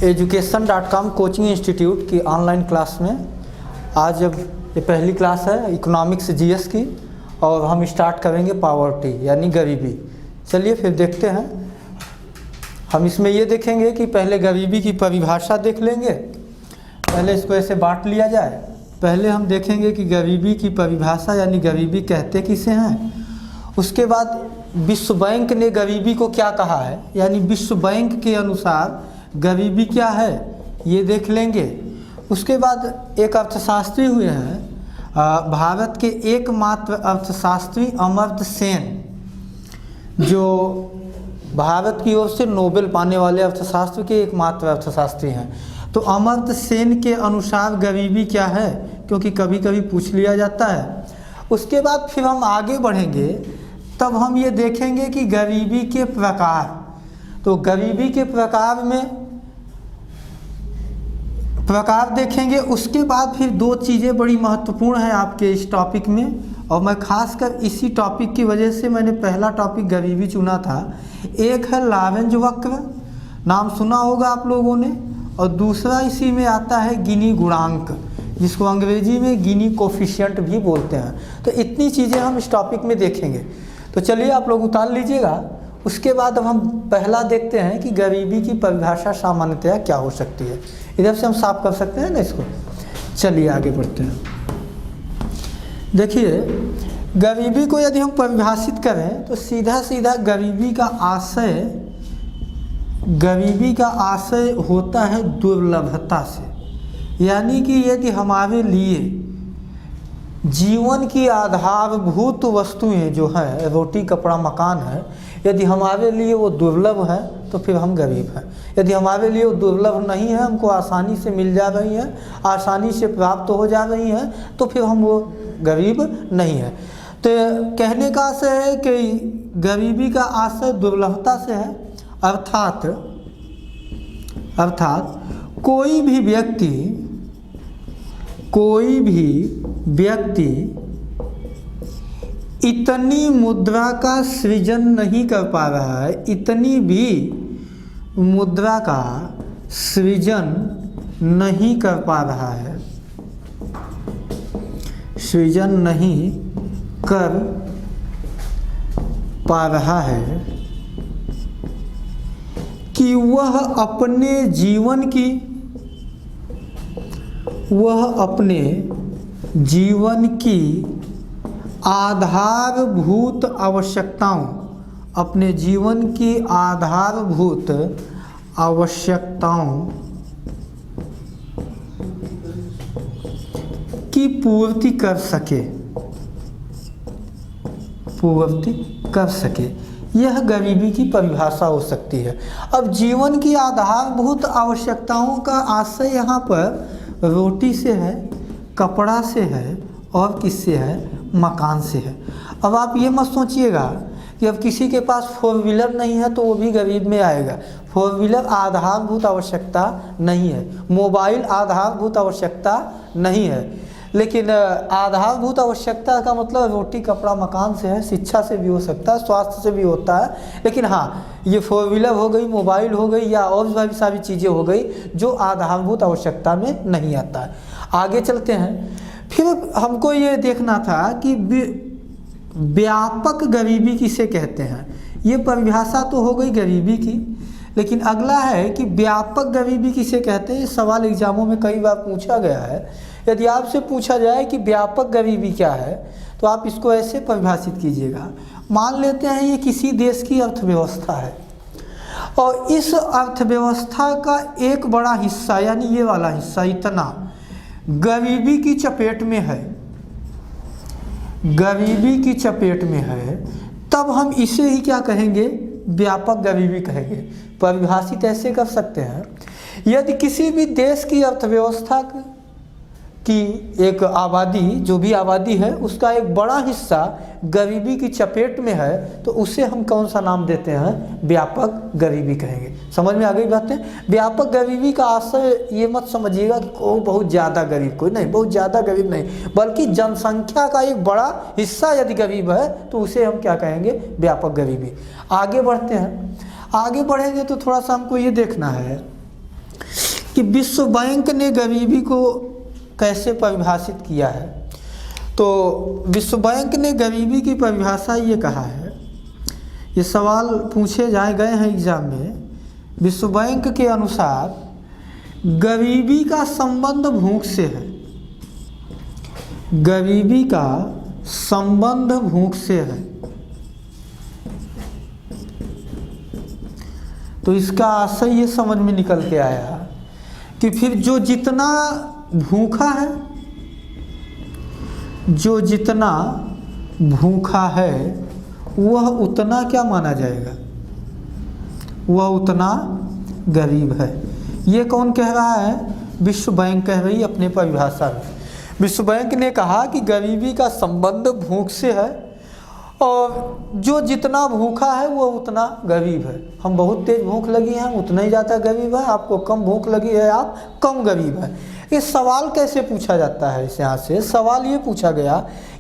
education.com coaching institute की online class में आज अब ये पहली क्लास है इकोनॉमिक्स जीएस की और हम स्टार्ट करेंगे पॉवर्टी यानी गरीबी। चलिए फिर देखते हैं। हम इसमें ये देखेंगे कि पहले गरीबी की परिभाषा देख लेंगे। पहले इसको ऐसे बांट लिया जाए। पहले हम देखेंगे कि गरीबी की परिभाषा यानी गरीबी कहते किसे हैं। उसके बाद विश्व बैंक ने गरीबी को क्या कहा है, यानी विश्व बैंक के अनुसार गरीबी क्या है ये देख लेंगे। उसके बाद एक अर्थशास्त्री हुए हैं भारत के एकमात्र अर्थशास्त्री अमर्त्य सेन, जो भारत की ओर से नोबेल पाने वाले अर्थशास्त्र के एकमात्र अर्थशास्त्री हैं। तो अमर्त्य सेन के अनुसार गरीबी क्या है, क्योंकि कभी कभी पूछ लिया जाता है। उसके बाद फिर हम आगे बढ़ेंगे, तब हम ये देखेंगे कि गरीबी के प्रकार। तो गरीबी के प्रकार देखेंगे। उसके बाद फिर दो चीज़ें बड़ी महत्वपूर्ण हैं आपके इस टॉपिक में, और मैं खासकर इसी टॉपिक की वजह से मैंने पहला टॉपिक गरीबी चुना था। एक है लारेंज वक्र, नाम सुना होगा आप लोगों ने, और दूसरा इसी में आता है गिनी गुणांक, जिसको अंग्रेजी में गिनी कोफिशिएंट भी बोलते हैं। तो इतनी चीज़ें हम इस टॉपिक में देखेंगे। तो चलिए आप लोग उतार लीजिएगा। उसके बाद अब हम पहला देखते हैं कि गरीबी की परिभाषा सामान्यतया क्या हो सकती है। इधर से हम साफ कर सकते हैं ना इसको। चलिए आगे बढ़ते हैं। देखिए, गरीबी को यदि हम परिभाषित करें तो सीधा सीधा गरीबी का आशय होता है दुर्लभता से। यानी कि यदि हमारे लिए जीवन की आधारभूत वस्तुएं जो हैं, रोटी कपड़ा मकान है, यदि हमारे लिए वो दुर्लभ है तो फिर हम गरीब हैं। यदि हमारे लिए वो दुर्लभ नहीं है, हमको आसानी से मिल जा रही है, आसानी से प्राप्त हो जा रही है, तो फिर हम वो गरीब नहीं है। तो कहने का आशय है कि गरीबी का आशय दुर्लभता से है। अर्थात कोई भी व्यक्ति इतनी मुद्रा का सृजन नहीं कर पा रहा है, इतनी भी मुद्रा का सृजन नहीं कर पा रहा है, सृजन नहीं कर पा रहा है कि वह अपने जीवन की आधारभूत आवश्यकताओं की पूर्ति कर सके, यह गरीबी की परिभाषा हो सकती है। अब जीवन की आधारभूत आवश्यकताओं का आशय यहाँ पर रोटी से है, कपड़ा से है और किससे है, मकान से है। अब आप ये मत सोचिएगा कि अब किसी के पास 4 व्हीलर नहीं है तो वो भी गरीब में आएगा। 4 व्हीलर आधारभूत आवश्यकता नहीं है, मोबाइल आधारभूत आवश्यकता नहीं है, लेकिन आधारभूत आवश्यकता का मतलब रोटी कपड़ा मकान से है, शिक्षा से भी हो सकता है, स्वास्थ्य से भी होता है। लेकिन हाँ, ये 4 व्हीलर हो गई, मोबाइल हो गई, या और भी सारी चीज़ें हो गई जो आधारभूत आवश्यकता में नहीं आता है। आगे चलते हैं। फिर हमको ये देखना था कि व्यापक गरीबी किसे कहते हैं। ये परिभाषा तो हो गई गरीबी की, लेकिन अगला है कि व्यापक गरीबी किसे कहते हैं। ये सवाल एग्जामों में कई बार पूछा गया है। यदि आपसे पूछा जाए कि व्यापक गरीबी क्या है, तो आप इसको ऐसे परिभाषित कीजिएगा। मान लेते हैं ये किसी देश की अर्थव्यवस्था है, और इस अर्थव्यवस्था का एक बड़ा हिस्सा, यानी ये वाला हिस्सा इतना गरीबी की चपेट में है, तब हम इसे ही क्या कहेंगे, व्यापक गरीबी कहेंगे। परिभाषित ऐसे कर सकते हैं, यदि किसी भी देश की अर्थव्यवस्था की एक आबादी, जो भी आबादी है, उसका एक बड़ा हिस्सा गरीबी की चपेट में है, तो उसे हम कौन सा नाम देते हैं, व्यापक गरीबी कहेंगे। समझ में आ गई बातें। व्यापक गरीबी का आशय ये मत समझिएगा कि बहुत ज़्यादा गरीब, कोई नहीं, बहुत ज़्यादा गरीब नहीं, बल्कि जनसंख्या का एक बड़ा हिस्सा यदि गरीब है तो उसे हम क्या कहेंगे, व्यापक गरीबी। आगे बढ़ते हैं। आगे बढ़ेंगे तो थोड़ा सा हमको ये देखना है कि विश्व बैंक ने गरीबी को कैसे परिभाषित किया है। तो विश्व बैंक ने गरीबी की परिभाषा ये कहा है, ये सवाल पूछे गए हैं एग्जाम में। विश्व बैंक के अनुसार गरीबी का संबंध भूख से है, गरीबी का संबंध भूख से है। तो इसका आशय ये समझ में निकल के आया कि फिर जो जितना भूखा है, जो जितना भूखा है वह उतना क्या माना जाएगा, वह उतना गरीब है। ये कौन कह रहा है? विश्व बैंक कह रही है अपने परिभाषा में। विश्व बैंक ने कहा कि गरीबी का संबंध भूख से है और जो जितना भूखा है वो उतना गरीब है। हम बहुत तेज भूख लगी है, उतना ही ज़्यादा गरीब है। आपको कम भूख लगी है, आप कम गरीब है। ये सवाल कैसे पूछा जाता है? इस यहाँ से सवाल ये पूछा गया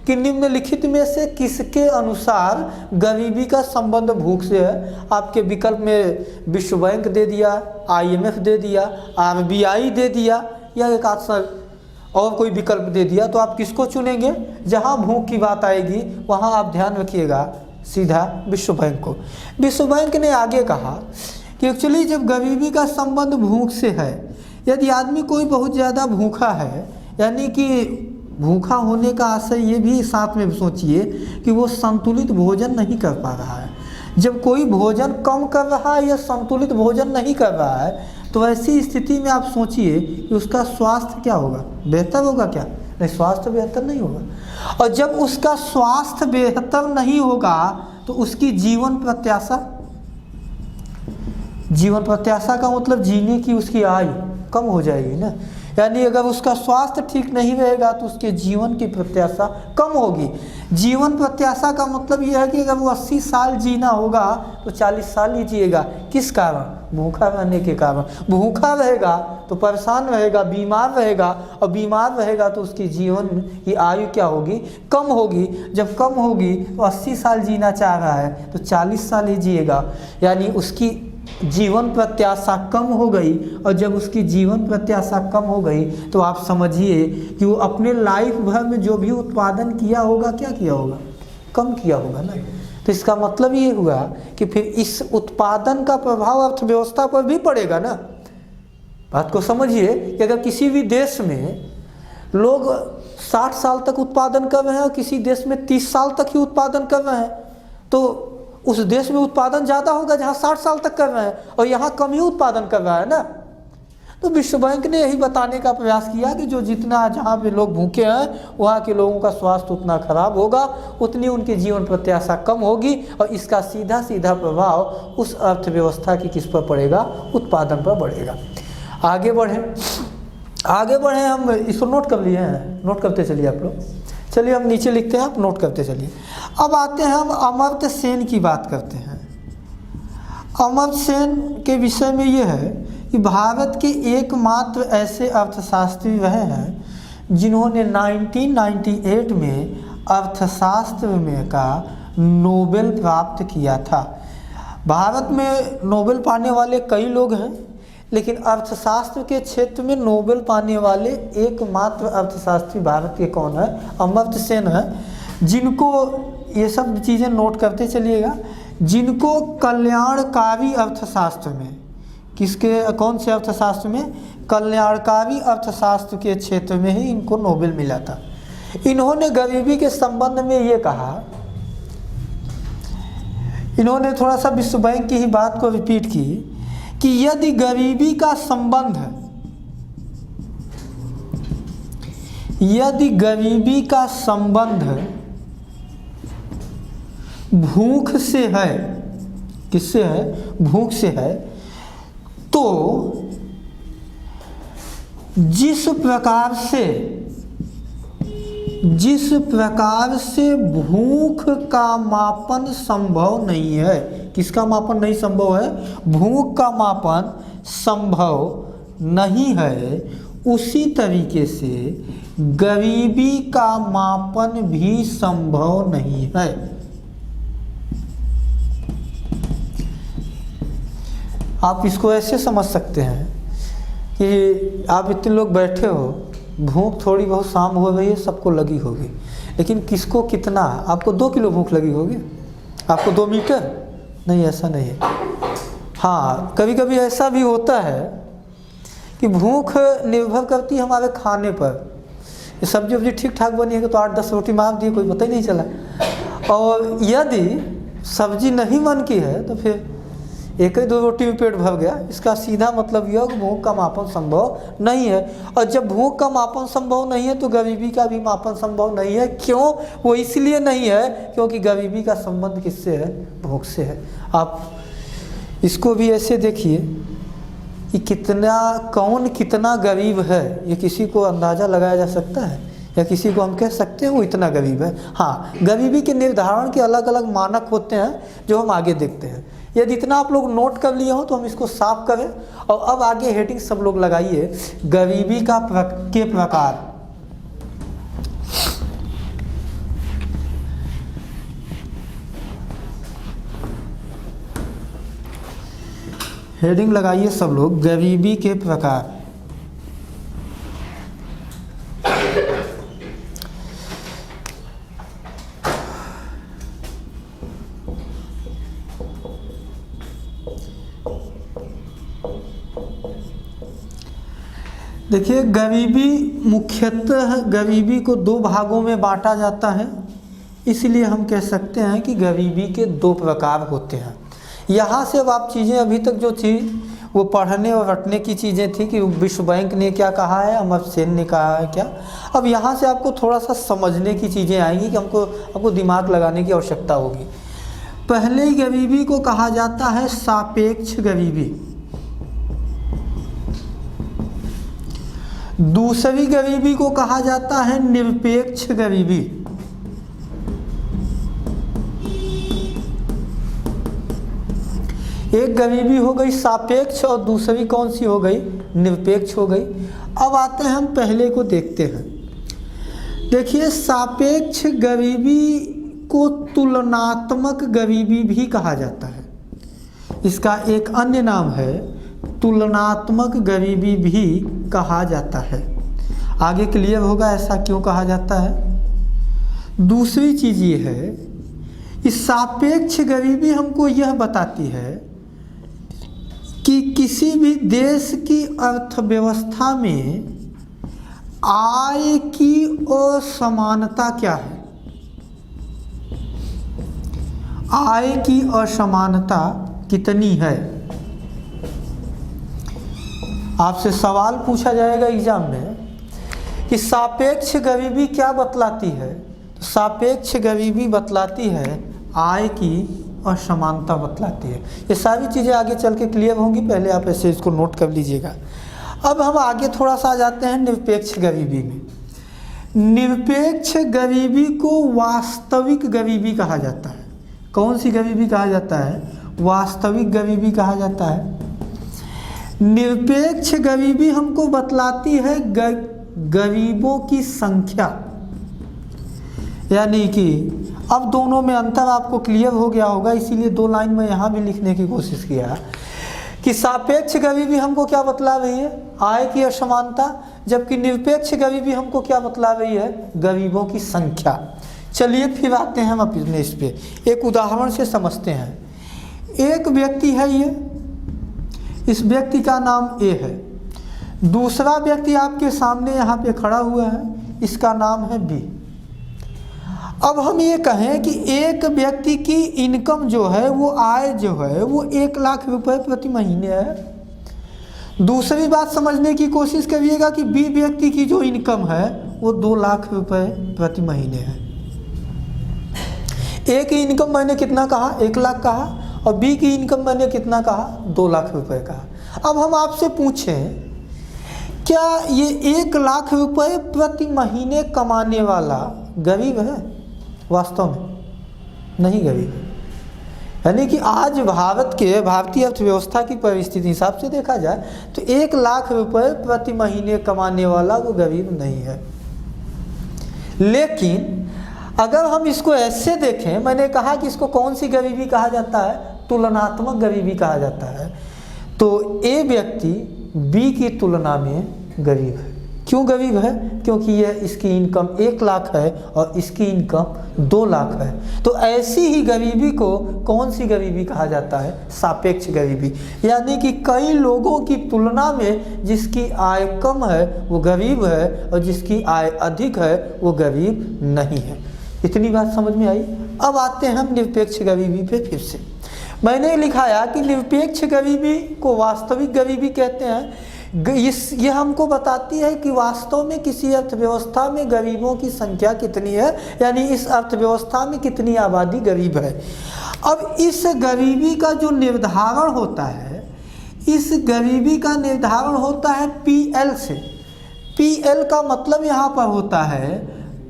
कि निम्नलिखित में से किसके अनुसार गरीबी का संबंध भूख से है। आपके विकल्प में विश्व बैंक दे दिया, IMF दे दिया, RBI दे दिया, या एक आंसर और कोई विकल्प दे दिया। तो आप किसको चुनेंगे? जहाँ भूख की बात आएगी वहाँ आप ध्यान रखिएगा सीधा विश्व बैंक को। विश्व बैंक ने आगे कहा कि एक्चुअली जब गरीबी का संबंध भूख से है, यदि आदमी कोई बहुत ज़्यादा भूखा है, यानी कि भूखा होने का आशय ये भी साथ में सोचिए कि वो संतुलित भोजन नहीं कर पा रहा है। जब कोई भोजन कम कर रहा है या संतुलित भोजन नहीं कर रहा है, तो ऐसी स्थिति में आप सोचिए कि उसका स्वास्थ्य क्या होगा? बेहतर होगा क्या? नहीं, स्वास्थ्य बेहतर नहीं होगा। और जब उसका स्वास्थ्य बेहतर नहीं होगा तो उसकी जीवन प्रत्याशा, जीवन प्रत्याशा का मतलब जीने की उसकी आयु कम हो जाएगी ना। यानी अगर उसका स्वास्थ्य ठीक नहीं रहेगा तो उसके जीवन की प्रत्याशा कम होगी। जीवन प्रत्याशा का मतलब यह है कि अगर वो 80 साल जीना होगा तो 40 साल ही जिएगा। किस कारण? भूखा रहने के कारण। भूखा रहेगा तो परेशान रहेगा, बीमार रहेगा, और बीमार रहेगा तो उसकी जीवन की आयु क्या होगी? कम होगी। जब कम होगी तो 80 साल जीना चाह रहा है तो 40 साल ही जिएगा, यानी उसकी जीवन प्रत्याशा कम हो गई। और जब उसकी जीवन प्रत्याशा कम हो गई तो आप समझिए कि वो अपने लाइफ भर में जो भी उत्पादन किया होगा, क्या किया होगा? कम किया होगा ना। तो इसका मतलब ये हुआ कि फिर इस उत्पादन का प्रभाव अर्थव्यवस्था पर भी पड़ेगा ना। बात को समझिए कि अगर किसी भी देश में लोग 60 साल तक उत्पादन कर रहे हैं और किसी देश में 30 साल तक ही उत्पादन कर रहे हैं, तो उस देश में उत्पादन ज़्यादा होगा जहाँ 60 साल तक कर रहे हैं, और यहाँ कम ही उत्पादन कर रहा है ना। तो विश्व बैंक ने यही बताने का प्रयास किया कि जो जितना जहाँ पे लोग भूखे हैं वहाँ के लोगों का स्वास्थ्य उतना खराब होगा, उतनी उनकी जीवन प्रत्याशा कम होगी, और इसका सीधा सीधा प्रभाव उस अर्थव्यवस्था की किस पर पड़ेगा? उत्पादन पर पड़ेगा। आगे बढ़े हम इसको नोट कर लिए हैं, नोट करते चलिए आप लोग। चलिए हम नीचे लिखते हैं, आप नोट करते चलिए। अब आते हैं हम अमर्त्य सेन की बात करते हैं। अमर्त्य सेन के विषय में ये है कि भारत के एकमात्र ऐसे अर्थशास्त्री रहे हैं जिन्होंने 1998 में अर्थशास्त्र में का नोबेल प्राप्त किया था। भारत में नोबेल पाने वाले कई लोग हैं, लेकिन अर्थशास्त्र के क्षेत्र में नोबेल पाने वाले एकमात्र अर्थशास्त्री भारत के कौन है? अमर्त्य सेन है। जिनको ये सब चीज़ें नोट करते चलिएगा, जिनको कल्याणकारी अर्थशास्त्र में, किसके कौन से अर्थशास्त्र में? कल्याणकारी अर्थशास्त्र के क्षेत्र में ही इनको नोबेल मिला था। इन्होंने गरीबी के संबंध में ये कहा, इन्होंने थोड़ा सा विश्व बैंक की ही बात को रिपीट की कि यदि गरीबी का संबंध, यदि गरीबी का संबंध भूख से है, किससे है? भूख से है, तो जिस प्रकार से भूख का मापन संभव नहीं है, किसका मापन नहीं संभव है? भूख का मापन संभव नहीं है, उसी तरीके से गरीबी का मापन भी संभव नहीं है। आप इसको ऐसे समझ सकते हैं कि आप इतने लोग बैठे हो, भूख थोड़ी बहुत शाम हो गई है, सबको लगी होगी, लेकिन किसको कितना? आपको 2 किलो भूख लगी होगी, आपको 2 मीटर नहीं, ऐसा नहीं है। हाँ, कभी कभी ऐसा भी होता है कि भूख निर्भर करती है हमारे खाने पर। ये सब्जी वब्जी ठीक ठाक बनी है तो 8-10 रोटी मार दिए, कोई पता ही नहीं चला। और यदि सब्जी नहीं मन की है तो फिर 1-2 रोटी में पेट भर गया, इसका सीधा मतलब यह कि भूख का मापन संभव नहीं है। और जब भूख का मापन संभव नहीं है तो गरीबी का भी मापन संभव नहीं है। क्यों? वो इसलिए नहीं है क्योंकि गरीबी का संबंध किससे है? भूख से है। आप इसको भी ऐसे देखिए कि कौन कितना गरीब है, ये किसी को अंदाज़ा लगाया जा सकता है या किसी को हम कह सकते हैं वो इतना गरीब है? हाँ, गरीबी के निर्धारण के अलग अलग मानक होते हैं जो हम आगे देखते हैं। यदि इतना आप लोग नोट कर लिए हो तो हम इसको साफ करें और अब आगे हेडिंग सब लोग लगाइए, गरीबी के प्रकार। हेडिंग लगाइए सब लोग, गरीबी के प्रकार। देखिए, गरीबी मुख्यतः गरीबी को 2 भागों में बांटा जाता है, इसलिए हम कह सकते हैं कि गरीबी के 2 प्रकार होते हैं। यहाँ से अब आप चीज़ें अभी तक जो थी वो पढ़ने और रटने की चीज़ें थी कि विश्व बैंक ने क्या कहा है, अमर्त्य सेन ने कहा है क्या। अब यहाँ से आपको थोड़ा सा समझने की चीज़ें आएंगी कि आपको दिमाग लगाने की आवश्यकता होगी। पहले गरीबी को कहा जाता है सापेक्ष गरीबी, दूसरी गरीबी को कहा जाता है निरपेक्ष गरीबी। एक गरीबी हो गई सापेक्ष और दूसरी कौन सी हो गई? निरपेक्ष हो गई। अब आते हैं हम पहले को देखते हैं। देखिए, सापेक्ष गरीबी को तुलनात्मक गरीबी भी कहा जाता है। इसका एक अन्य नाम है तुलनात्मक गरीबी भी कहा जाता है। आगे क्लियर होगा ऐसा क्यों कहा जाता है। दूसरी चीज़ ये है, इस सापेक्ष गरीबी हमको यह बताती है कि किसी भी देश की अर्थव्यवस्था में आय की असमानता क्या है। आय की असमानता कितनी है। आपसे सवाल पूछा जाएगा एग्जाम में कि सापेक्ष गरीबी क्या बतलाती है, तो सापेक्ष गरीबी बतलाती है आय की असमानता बतलाती है। ये सारी चीज़ें आगे चल के क्लियर होंगी, पहले आप ऐसे इसको नोट कर लीजिएगा। अब हम आगे थोड़ा सा आ जाते हैं निरपेक्ष गरीबी में। निरपेक्ष गरीबी को वास्तविक गरीबी कहा जाता है। कौन सी गरीबी कहा जाता है? वास्तविक गरीबी कहा जाता है। निरपेक्ष गरीबी हमको बतलाती है गरीबों की संख्या, यानी कि अब दोनों में अंतर आपको क्लियर हो गया होगा, इसीलिए 2 लाइन में यहाँ भी लिखने की कोशिश किया कि सापेक्ष गरीबी हमको क्या बतला रही है? आय की असमानता। जबकि निरपेक्ष गरीबी हमको क्या बतला रही है? गरीबों की संख्या। चलिए फिर आते हैं हम अपने इस पे, एक उदाहरण से समझते हैं। एक व्यक्ति है ये, इस व्यक्ति का नाम ए है। दूसरा व्यक्ति आपके सामने यहाँ पे खड़ा हुआ है, इसका नाम है बी। अब हम ये कहें कि एक व्यक्ति की इनकम जो है, वो आय जो है वो 1 लाख रुपए प्रति महीने है। दूसरी बात समझने की कोशिश करिएगा कि बी व्यक्ति की जो इनकम है वो 2 लाख रुपए प्रति महीने है। ए की इनकम मैंने कितना कहा? 1 लाख कहा, और बी की इनकम मैंने कितना कहा? 2 लाख रुपए कहा। अब हम आपसे पूछें, क्या ये 1 लाख रुपए प्रति महीने कमाने वाला गरीब है? वास्तव में नहीं गरीब है। यानी कि आज भारतीय अर्थव्यवस्था की परिस्थिति हिसाब से देखा जाए तो 1 लाख रुपए प्रति महीने कमाने वाला वो गरीब नहीं है। लेकिन अगर हम इसको ऐसे देखें, मैंने कहा कि इसको कौन सी गरीबी कहा जाता है? तुलनात्मक गरीबी कहा जाता है। तो ए व्यक्ति बी की तुलना में गरीब है। क्यों गरीब है? क्योंकि यह इसकी इनकम 1 लाख है और इसकी इनकम 2 लाख है। तो ऐसी ही गरीबी को कौन सी गरीबी कहा जाता है? सापेक्ष गरीबी। यानी कि कई लोगों की तुलना में जिसकी आय कम है वो गरीब है और जिसकी आय अधिक है वो गरीब नहीं है। इतनी बात समझ में आई। अब आते हैं हम निरपेक्ष गरीबी पे फिर से। मैंने लिखाया कि निरपेक्ष गरीबी को वास्तविक गरीबी कहते हैं। ये हमको बताती है कि वास्तव में किसी अर्थव्यवस्था में गरीबों की संख्या कितनी है, यानी इस अर्थव्यवस्था में कितनी आबादी गरीब है। अब इस गरीबी का जो निर्धारण होता है, इस गरीबी का निर्धारण होता है पीएल से। पीएल का मतलब यहाँ पर होता है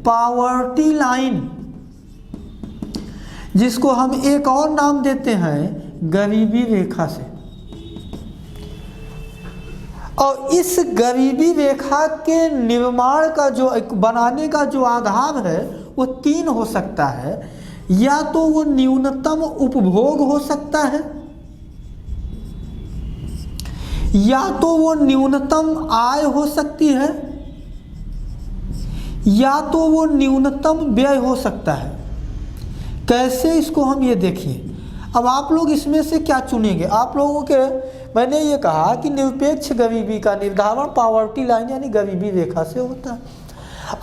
पॉवर्टी लाइन, जिसको हम एक और नाम देते हैं गरीबी रेखा से। और इस गरीबी रेखा के निर्माण का जो बनाने का जो आधार है वो 3 हो सकता है। या तो वो न्यूनतम उपभोग हो सकता है, या तो वो न्यूनतम आय हो सकती है, या तो वो न्यूनतम व्यय हो सकता है। कैसे, इसको हम ये देखिए। अब आप लोग इसमें से क्या चुनेंगे? आप लोगों के, मैंने ये कहा कि निरपेक्ष गरीबी का निर्धारण पॉवर्टी लाइन यानी गरीबी रेखा से होता है।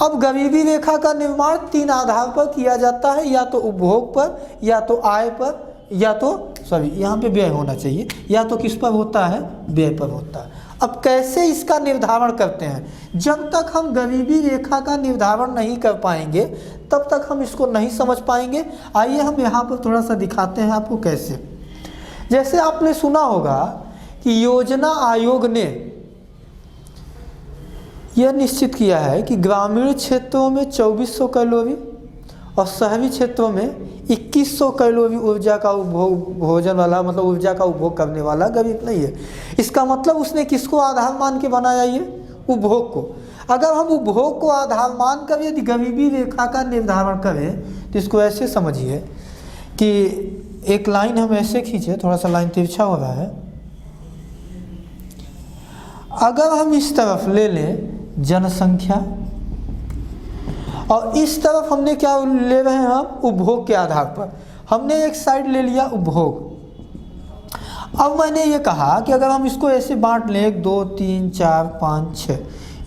अब गरीबी रेखा का निर्माण 3 आधार पर किया जाता है, या तो उपभोग पर, या तो आय पर, या तो यहाँ पे व्यय होना चाहिए, या तो किस पर होता है? व्यय पर होता है। अब कैसे इसका निर्धारण करते हैं? जब तक हम गरीबी रेखा का निर्धारण नहीं कर पाएंगे तब तक हम इसको नहीं समझ पाएंगे। आइए हम यहाँ पर थोड़ा सा दिखाते हैं आपको कैसे। जैसे आपने सुना होगा कि योजना आयोग ने यह निश्चित किया है कि ग्रामीण क्षेत्रों में 2400 कैलोरी और शहरी क्षेत्रों में 2100 कैलोरी ऊर्जा का उपभोग भोजन वाला, मतलब ऊर्जा का उपभोग करने वाला गरीब नहीं है। इसका मतलब उसने किसको आधार मान के बनाया? ये उपभोग को। अगर हम उपभोग को आधार मान कर यदि गरीबी रेखा का निर्धारण करें तो इसको ऐसे समझिए कि एक लाइन हम ऐसे खींचे, थोड़ा सा लाइन तिरछा हो रहा है। अगर हम इस तरफ ले लें जनसंख्या और इस तरफ हमने क्या ले रहे हैं? हम उपभोग के आधार पर हमने एक साइड ले लिया उपभोग। अब मैंने ये कहा कि अगर हम इसको ऐसे बांट लें 1 2 3 4 5 6,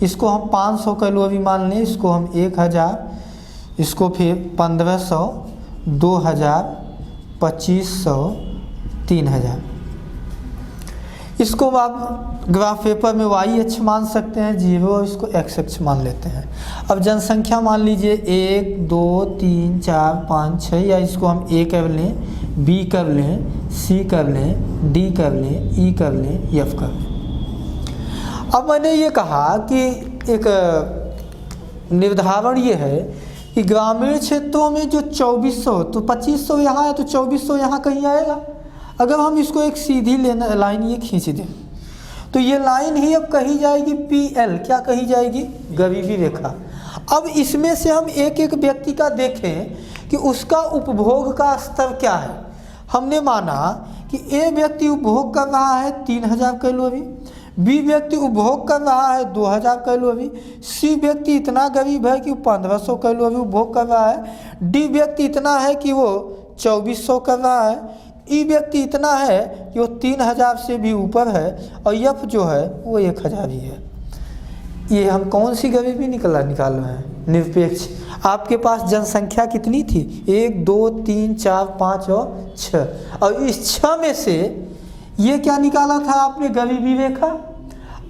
इसको हम 500 कैलोरी मान लें, इसको हम 1000, इसको फिर 1500, 2000, 2500, 3000। इसको आप ग्राफ पेपर में वाई अक्ष मान सकते हैं 0 और इसको एक्स अक्ष मान लेते हैं। अब जनसंख्या मान लीजिए 1 2 3 4 5 6, या इसको हम ए कर लें, बी कर लें, सी कर लें, डी कर लें, ई कर लें, एफ कर लें। अब मैंने ये कहा कि एक निर्धारण ये है कि ग्रामीण क्षेत्रों में जो 2400, तो 2500 यहाँ है तो 2400 यहाँ कहीं आएगा। अगर हम इसको एक सीधी लाइन ये खींच दें तो ये लाइन ही अब कही जाएगी पीएल। क्या कही जाएगी? गरीबी रेखा। अब इसमें से हम एक एक व्यक्ति का देखें कि उसका उपभोग का स्तर क्या है। हमने माना कि ए व्यक्ति उपभोग कर रहा है 3000 कैलोरी, बी व्यक्ति उपभोग कर रहा है 2000 कैलोरी, सी व्यक्ति इतना गरीब है कि 1500 कैलोरी उपभोग कर रहा है, डी व्यक्ति इतना है कि वो 2400 कर रहा है, ई व्यक्ति इतना है कि वो 3000 से भी ऊपर है, और एफ जो है वो 1000 ही है। ये हम कौन सी गरीबी निकाल रहे हैं? निरपेक्ष। आपके पास जनसंख्या कितनी थी? 1 2 3 4 5 और 6, और इस 6 में से ये क्या निकाला था आपने? गरीबी रेखा।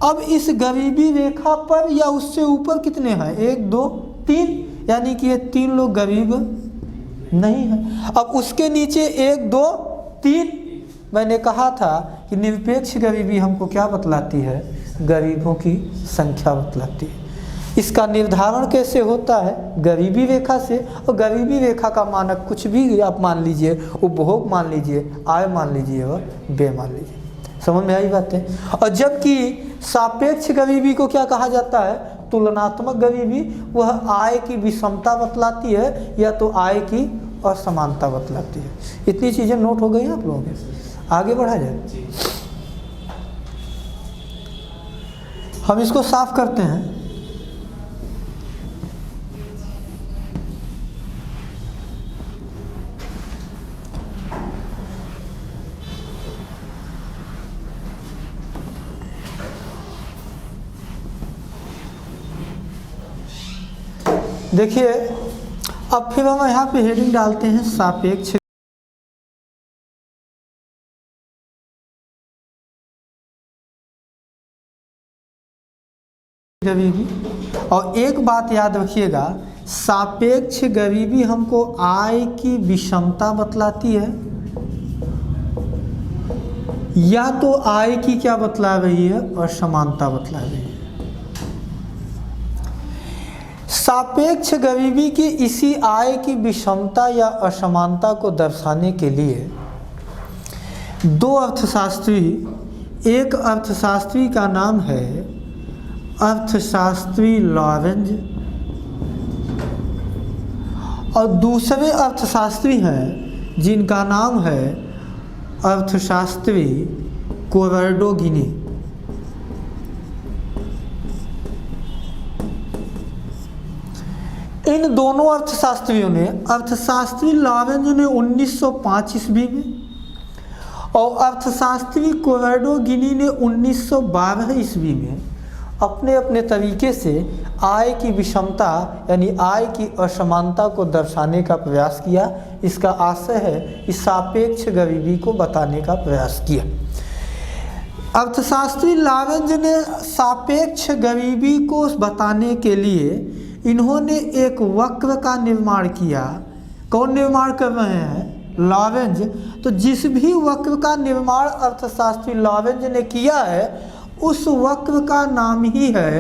अब इस गरीबी रेखा पर या उससे ऊपर कितने हैं? 1 2 3, यानी कि ये 3 लोग गरीब नहीं है। अब उसके नीचे 1 2 3, मैंने कहा था कि निरपेक्ष गरीबी हमको क्या बतलाती है? गरीबों की संख्या बतलाती है। इसका निर्धारण कैसे होता है? गरीबी रेखा से। और गरीबी रेखा का मानक कुछ भी आप मान लीजिए, उपभोग मान लीजिए, आय मान लीजिए और व्यय मान लीजिए। समझ में आई बातें? और जबकि सापेक्ष गरीबी को क्या कहा जाता है? तुलनात्मक गरीबी। वह आय की विषमता बतलाती है या तो आय की असमानता बतलाती है। इतनी चीज़ें नोट हो गई हैं आप लोगों के? आगे बढ़ा जाए। हम इसको साफ करते हैं। देखिए अब फिर हम यहाँ पे हेडिंग डालते हैं सापेक्ष गरीबी। और एक बात याद रखिएगा, सापेक्ष गरीबी हमको आय की विषमता बतलाती है, या तो आय की क्या बतला रही है, असमानता बतला रही है। सापेक्ष गरीबी की इसी आय की विषमता या असमानता को दर्शाने के लिए दो अर्थशास्त्री, एक अर्थशास्त्री का नाम है अर्थशास्त्री लॉरेंज और दूसरे अर्थशास्त्री हैं जिनका नाम है अर्थशास्त्री कोरैडो गिनी। इन दोनों अर्थशास्त्रियों ने, अर्थशास्त्री लॉरेंज ने 1905 ईस्वी में और अर्थशास्त्री कोरैडो गिनी ने 1912 ईस्वी में अपने अपने तरीके से आय की विषमता यानी आय की असमानता को दर्शाने का प्रयास किया। इसका आशय है इस सापेक्ष गरीबी को बताने का प्रयास किया। अर्थशास्त्री लॉरेंज ने सापेक्ष गरीबी को बताने के लिए इन्होंने एक वक्र का निर्माण किया। कौन निर्माण कर रहे हैं? लॉरेंज। तो जिस भी वक्र का निर्माण अर्थशास्त्री लॉरेंज ने किया है उस वक्र का नाम ही है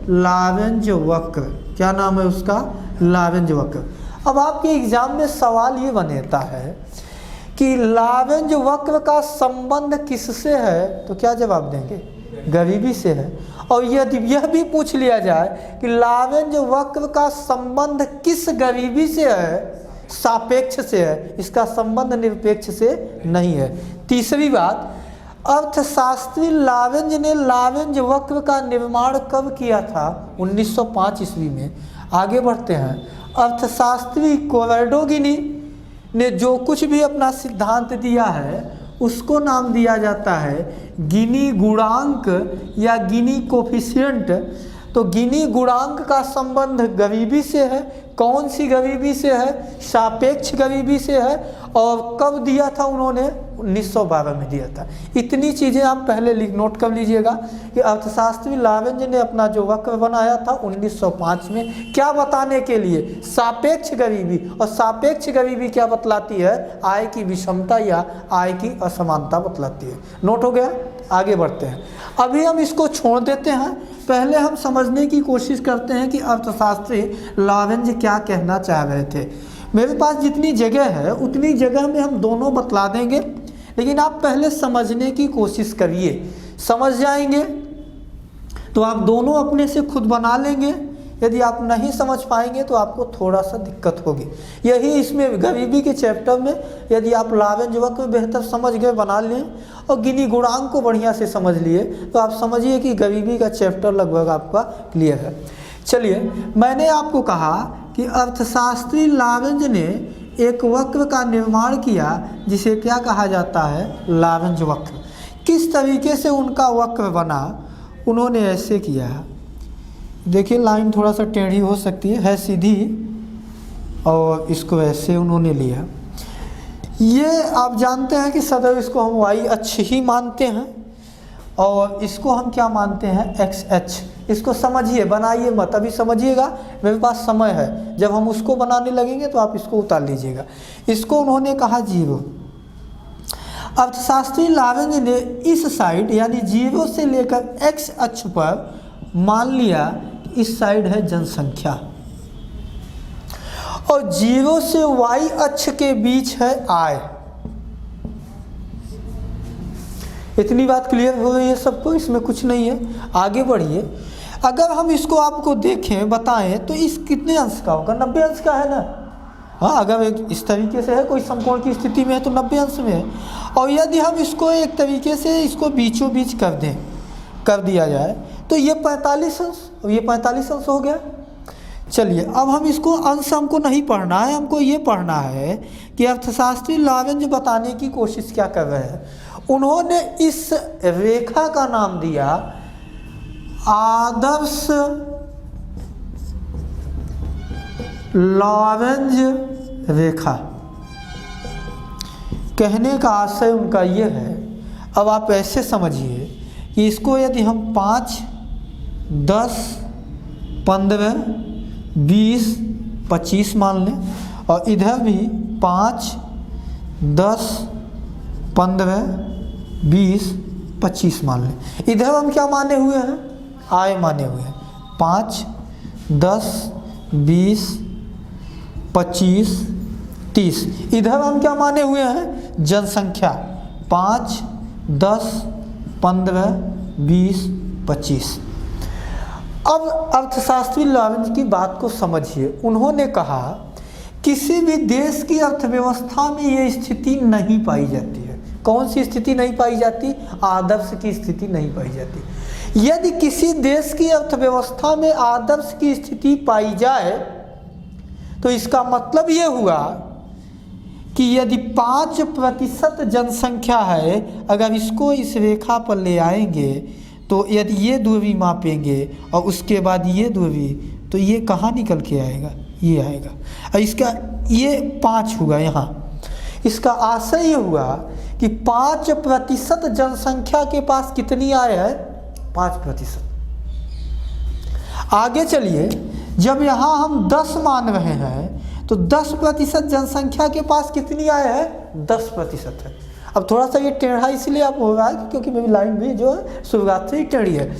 लॉरेंज वक्र। क्या नाम है उसका? लॉरेंज वक्र। अब आपके एग्जाम में सवाल ये बनता है कि लॉरेंज वक्र का संबंध किससे है, तो क्या जवाब देंगे? गरीबी से है। और यदि यह भी पूछ लिया जाए कि लॉरेंज वक्र का संबंध किस गरीबी से है, सापेक्ष से है, इसका संबंध निरपेक्ष से नहीं है। तीसरी बात, अर्थशास्त्री लॉरेंज ने लॉरेंज वक्र का निर्माण कब किया था? 1905 ईस्वी में। आगे बढ़ते हैं। अर्थशास्त्री कोरैडो गिनी ने जो कुछ भी अपना सिद्धांत दिया है उसको नाम दिया जाता है गिनी गुणांक या गिनी कोफिशिएंट। तो गिनी गुणांक का संबंध गरीबी से है। कौन सी गरीबी से है? सापेक्ष गरीबी से है। और कब दिया था उन्होंने? 1912 में दिया था। इतनी चीज़ें आप पहले नोट कर लीजिएगा कि अर्थशास्त्री लॉरेंज ने अपना जो वक्र बनाया था 1905 में, क्या बताने के लिए? सापेक्ष गरीबी। और सापेक्ष गरीबी क्या बतलाती है? आय की विषमता या आय की असमानता बतलाती है। नोट हो गया? आगे बढ़ते हैं। अभी हम इसको छोड़ देते हैं, पहले हम समझने की कोशिश करते हैं कि अर्थशास्त्री लॉरेंज क्या कहना चाह रहे थे। मेरे पास जितनी जगह है उतनी जगह में हम दोनों बतला देंगे, लेकिन आप पहले समझने की कोशिश करिए। समझ जाएंगे तो आप दोनों अपने से खुद बना लेंगे। यदि आप नहीं समझ पाएंगे तो आपको थोड़ा सा दिक्कत होगी। यही इसमें गरीबी के चैप्टर में यदि आप लॉरेंज वक्र बेहतर समझ गए, बना लें और गिनी गुणांक को बढ़िया से समझ लिए तो आप समझिए कि गरीबी का चैप्टर लगभग आपका क्लियर है। चलिए, मैंने आपको कहा कि अर्थशास्त्री लॉरेंज ने एक वक्र का निर्माण किया जिसे क्या कहा जाता है? लॉरेंज वक्र। किस तरीके से उनका वक्र बना? उन्होंने ऐसे किया। देखिए लाइन थोड़ा सा टेढ़ी हो सकती है सीधी, और इसको ऐसे उन्होंने लिया। ये आप जानते हैं कि सदैव इसको हम वाई अक्ष ही मानते हैं और इसको हम क्या मानते हैं? एक्स अक्ष। इसको समझिए, बनाइए मत, अभी समझिएगा, मेरे पास समय है। जब हम उसको बनाने लगेंगे तो आप इसको उतार लीजिएगा। इसको उन्होंने कहा जीरो। अर्थशास्त्री लॉरेंज ने इस साइड यानी जीरो से लेकर एक्स अक्ष पर मान लिया कि इस साइड है जनसंख्या और जीरो से वाई अक्ष के बीच है आय। इतनी बात क्लियर हो गई है सबको? इसमें कुछ नहीं है। आगे बढ़िए। अगर हम इसको आपको देखें, बताएं तो इस कितने अंश का होगा? 90 अंश का है ना? हाँ, अगर एक इस तरीके से है, कोई समकोण की स्थिति में है तो 90 अंश में है। और यदि हम इसको एक तरीके से इसको बीचों बीच कर दिया जाए तो ये 45 अंश, अब ये 45 अंश हो गया। चलिए अब हम इसको अंश हमको नहीं पढ़ना है, हमको ये पढ़ना है कि अर्थशास्त्री लारेंज बताने की कोशिश क्या कर रहे हैं। उन्होंने इस रेखा का नाम दिया आदर्श लारेंज रेखा। कहने का आशय उनका ये है, अब आप ऐसे समझिए कि इसको यदि हम 5, 10, 15, 20, 25 मान लें, और इधर भी 5, 10, 15, 20, 25 मान लें। इधर हम क्या माने हुए हैं? आय माने हुए हैं। 5, 10, 20, 25, 30। इधर हम क्या माने हुए हैं? जनसंख्या। 5, 10, 15, 20, 25। अब अर्थशास्त्री लारेंज की बात को समझिए। उन्होंने कहा किसी भी देश की अर्थव्यवस्था में ये स्थिति नहीं पाई जाती है। कौन सी स्थिति नहीं पाई जाती? आदर्श की स्थिति नहीं पाई जाती। यदि किसी देश की अर्थव्यवस्था में आदर्श की स्थिति पाई जाए तो इसका मतलब ये हुआ कि यदि 5% जनसंख्या है, अगर इसको इस रेखा पर ले आएंगे तो यदि ये दूरी मापेंगे और उसके बाद ये दूरी, तो ये कहाँ निकल के आएगा? ये आएगा। और इसका ये 5 हुआ यहाँ। इसका आशय ये हुआ कि 5% जनसंख्या के पास कितनी आय है? 5%। आगे चलिए, जब यहाँ हम 10 मान रहे हैं तो 10% जनसंख्या के पास कितनी आय है? 10% है। अब थोड़ा सा ये टेढ़ा इसलिए आप हो रहा है क्योंकि मेरी लाइन भी जो है शुरुआत से ही टेढ़ी है।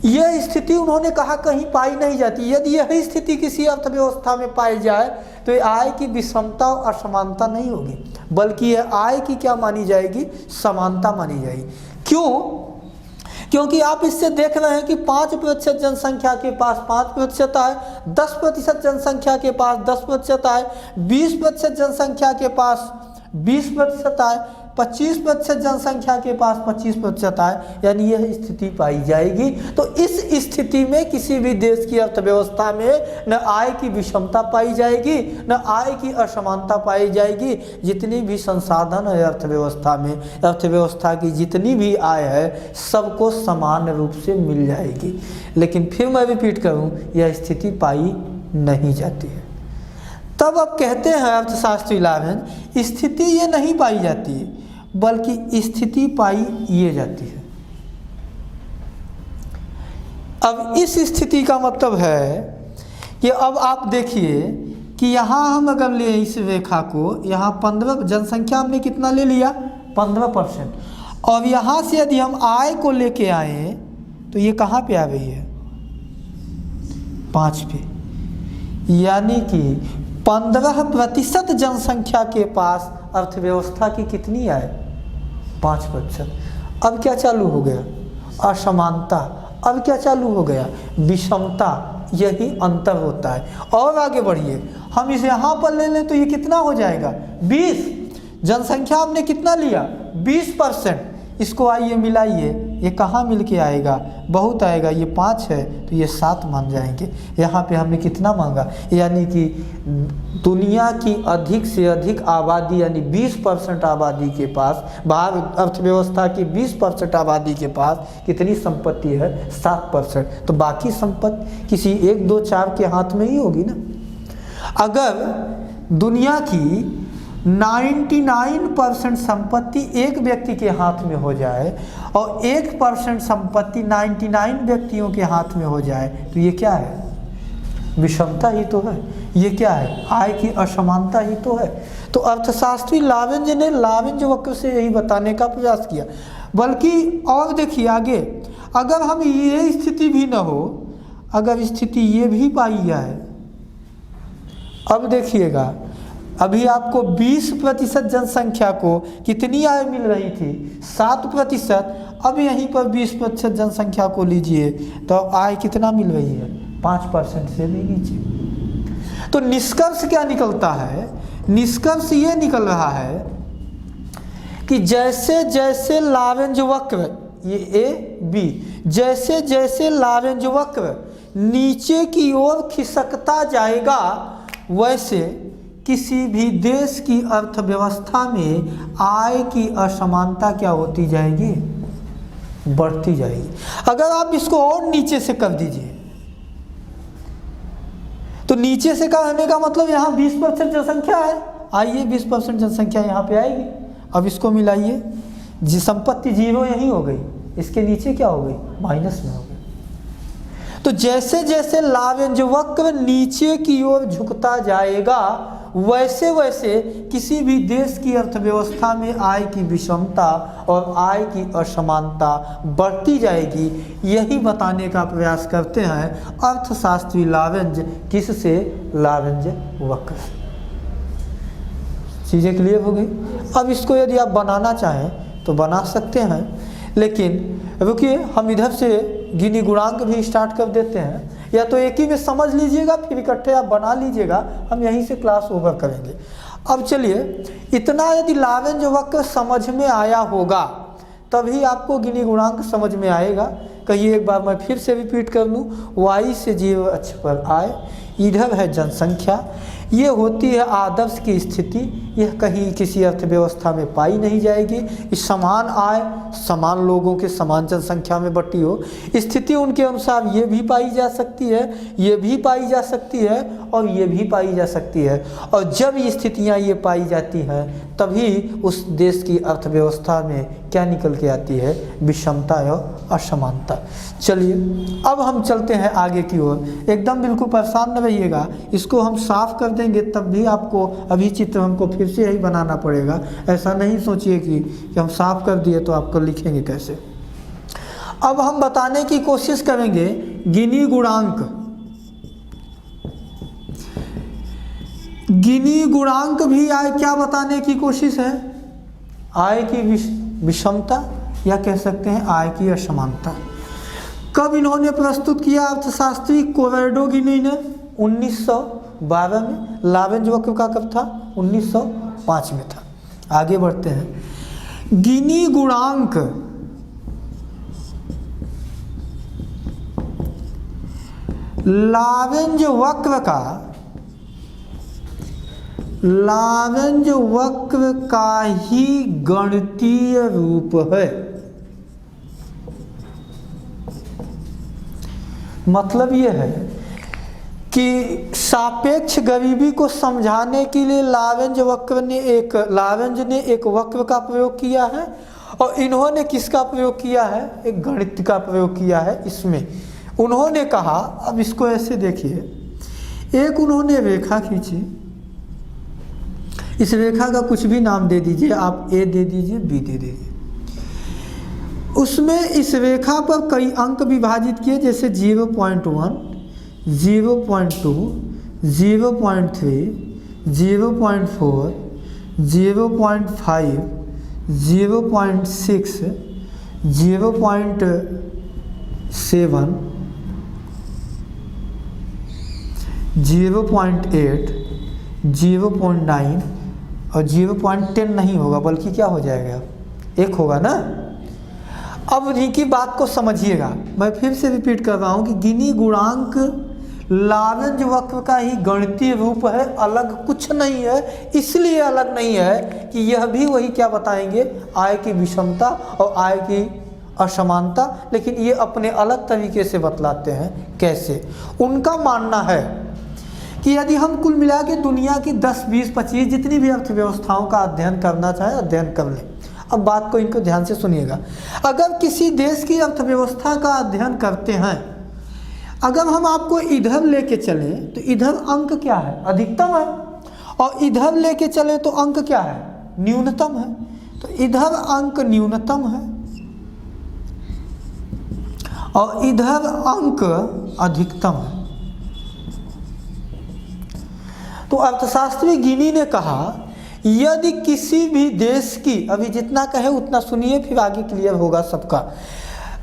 यह स्थिति उन्होंने कहा कहीं पाई नहीं जाती। यदि यही स्थिति किसी अर्थव्यवस्था में पाई जाए तो ये आय की विषमता और असमानता नहीं होगी, बल्कि यह आय की क्या मानी जाएगी? समानता मानी जाएगी। क्यों? क्योंकि आप इससे देख रहे हैं कि 5% जनसंख्या के पास 5% आए, 10% जनसंख्या के पास 10% आए, 20% जनसंख्या के पास 20% आए, 25% जनसंख्या के पास 25% आए, यानी यह स्थिति पाई जाएगी। तो इस स्थिति में किसी भी देश की अर्थव्यवस्था में न आय की विषमता पाई जाएगी, न आय की असमानता पाई जाएगी। जितनी भी संसाधन है अर्थव्यवस्था में, अर्थव्यवस्था की जितनी भी आय है, सबको समान रूप से मिल जाएगी। लेकिन फिर मैं रिपीट करूं, यह स्थिति पाई नहीं जाती है। तब अब कहते हैं अर्थशास्त्री लारेंज, स्थिति ये नहीं पाई जाती है, बल्कि स्थिति पाई ये जाती है। अब इस स्थिति का मतलब है कि अब आप देखिए कि यहाँ हम अगर ले इस रेखा को, यहाँ 15 जनसंख्या हमने कितना ले लिया? 15%। और यहाँ से यदि हम आय को लेके आए तो ये कहाँ पे आ गई है? 5 पे। यानी कि 15% जनसंख्या के पास अर्थव्यवस्था की कितनी आय? 5%। अब क्या चालू हो गया? असमानता। अब क्या चालू हो गया? विषमता। यही अंतर होता है। और आगे बढ़िए, हम इसे यहाँ पर ले लें तो ये कितना हो जाएगा? 20। जनसंख्या हमने कितना लिया? 20%। इसको आइए मिलाइए, ये कहाँ मिल के आएगा? बहुत आएगा। ये 5 है तो ये 7 मान जाएंगे। यहाँ पे हमने कितना मांगा? यानी कि दुनिया की अधिक से अधिक आबादी, यानी 20% आबादी के पास, भारत अर्थव्यवस्था की 20% आबादी के पास कितनी संपत्ति है? 7%। तो बाकी संपत्ति किसी 1, 2, 4 के हाथ में ही होगी ना। अगर दुनिया की 99% संपत्ति एक व्यक्ति के हाथ में हो जाए और 1% संपत्ति 99 व्यक्तियों के हाथ में हो जाए तो ये क्या है? विषमता ही तो है। ये क्या है? आय की असमानता ही तो है। तो अर्थशास्त्री लारेंज ने लारेंज वक्र से यही बताने का प्रयास किया। बल्कि और देखिए आगे, अगर हम ये स्थिति भी न हो, अगर स्थिति ये भी पाई जाए, अब देखिएगा, अभी आपको 20% जनसंख्या को कितनी आय मिल रही थी? 7%। अब यहीं पर 20% जनसंख्या को लीजिए तो आय कितना मिल रही है? 5% से भी नीचे। तो निष्कर्ष क्या निकलता है? निष्कर्ष ये निकल रहा है कि जैसे जैसे लारेंज वक्र ये ए बी, जैसे जैसे लारेंज वक्र नीचे की ओर खिसकता जाएगा वैसे किसी भी देश की अर्थव्यवस्था में आय की असमानता क्या होती जाएगी, बढ़ती जाएगी। अगर आप इसको और नीचे से कर दीजिए तो नीचे से कहने का मतलब यहाँ 20% जनसंख्या है, आइए 20% जनसंख्या यहाँ पे आएगी। अब इसको मिलाइए, जी संपत्ति जीरो यही हो गई, इसके नीचे क्या हो गई, माइनस में हो गई। तो जैसे जैसे लारेंज वक्र नीचे की ओर झुकता जाएगा वैसे वैसे किसी भी देश की अर्थव्यवस्था में आय की विषमता और आय की असमानता बढ़ती जाएगी। यही बताने का प्रयास करते हैं अर्थशास्त्री लारेंज, किससे, लारेंज वक्र से। चीज़ें क्लियर हो गई। अब इसको यदि आप बनाना चाहें तो बना सकते हैं, लेकिन रुकिए हम इधर से गिनी गुणांक भी स्टार्ट कर देते हैं, या तो एक ही में समझ लीजिएगा फिर इकट्ठे आप बना लीजिएगा, हम यहीं से क्लास ओवर करेंगे। अब चलिए, इतना यदि लारेंज वक्र समझ में आया होगा तभी आपको गिनी गुणांक समझ में आएगा। कहिए एक बार मैं फिर से रिपीट कर लूँ, y से 0 अक्ष पर आय, इधर है जनसंख्या, ये होती है आदर्श की स्थिति, यह कहीं किसी अर्थव्यवस्था में पाई नहीं जाएगी। इस समान आय समान लोगों के समान जनसंख्या में बटी हो, स्थिति उनके अनुसार ये भी पाई जा सकती है, ये भी पाई जा सकती है और ये भी पाई जा सकती है। और जब ये स्थितियाँ ये पाई जाती हैं तभी उस देश की अर्थव्यवस्था में क्या निकल के आती है, विषमता और असमानता। चलिए अब हम चलते हैं आगे की ओर। एकदम बिल्कुल परेशान न रहिएगा, इसको हम साफ कर देंगे तब भी आपको अभी चित्र हमको फिर से यही बनाना पड़ेगा। ऐसा नहीं सोचिए कि हम साफ कर दिए तो आपको लिखेंगे कैसे। अब हम बताने की कोशिश करेंगे गिनी गुणांक। गिनी गुणांक भी आय क्या बताने की कोशिश है, आय की विषमता या कह सकते हैं आय की असमानता। कब इन्होंने प्रस्तुत किया अर्थशास्त्री कोरैडो गिनी ने, 1912 में। लारेंज वक्र का कब था, 1905 में था। आगे बढ़ते हैं। गिनी गुणांक लारेंज वक्र का ही गणितीय रूप है। मतलब यह है कि सापेक्ष गरीबी को समझाने के लिए लारेंज ने एक वक्र का प्रयोग किया है, और इन्होंने किसका प्रयोग किया है, एक गणित का प्रयोग किया है। इसमें उन्होंने कहा, अब इसको ऐसे देखिए, एक उन्होंने रेखा खींची, इस रेखा का कुछ भी नाम दे दीजिए आप, ए दे दीजिए, बी दे दीजिए। उसमें इस रेखा पर कई अंक विभाजित किए, जैसे 0.1, 0.2, 0.3, 0.4, 0.5, 0.6, 0.7, 0.8, 0.9 और 0.10 नहीं होगा, बल्कि क्या हो जाएगा, 1 होगा ना। अब इनकी बात को समझिएगा, मैं फिर से रिपीट कर रहा हूँ कि गिनी गुणांक लारेंज वक्र का ही गणितीय रूप है, अलग कुछ नहीं है। इसलिए अलग नहीं है कि यह भी वही क्या बताएंगे, आय की विषमता और आय की असमानता, लेकिन ये अपने अलग तरीके से बतलाते हैं। कैसे? उनका मानना है कि यदि हम कुल मिला के दुनिया की 10, 20, 25 जितनी भी अर्थव्यवस्थाओं का अध्ययन करना चाहें, अध्ययन कर लें। अब बात को इनको ध्यान से सुनिएगा। अगर किसी देश की अर्थव्यवस्था का अध्ययन करते हैं, अगर हम आपको इधर लेके चलें तो इधर अंक क्या है, अधिकतम है, और इधर लेके चलें तो अंक क्या है, न्यूनतम है। तो इधर अंक न्यूनतम है और इधर अंक अधिकतम है। तो अर्थशास्त्री गिनी ने कहा, यदि किसी भी देश की, अभी जितना कहे उतना सुनिए फिर आगे क्लियर होगा सबका।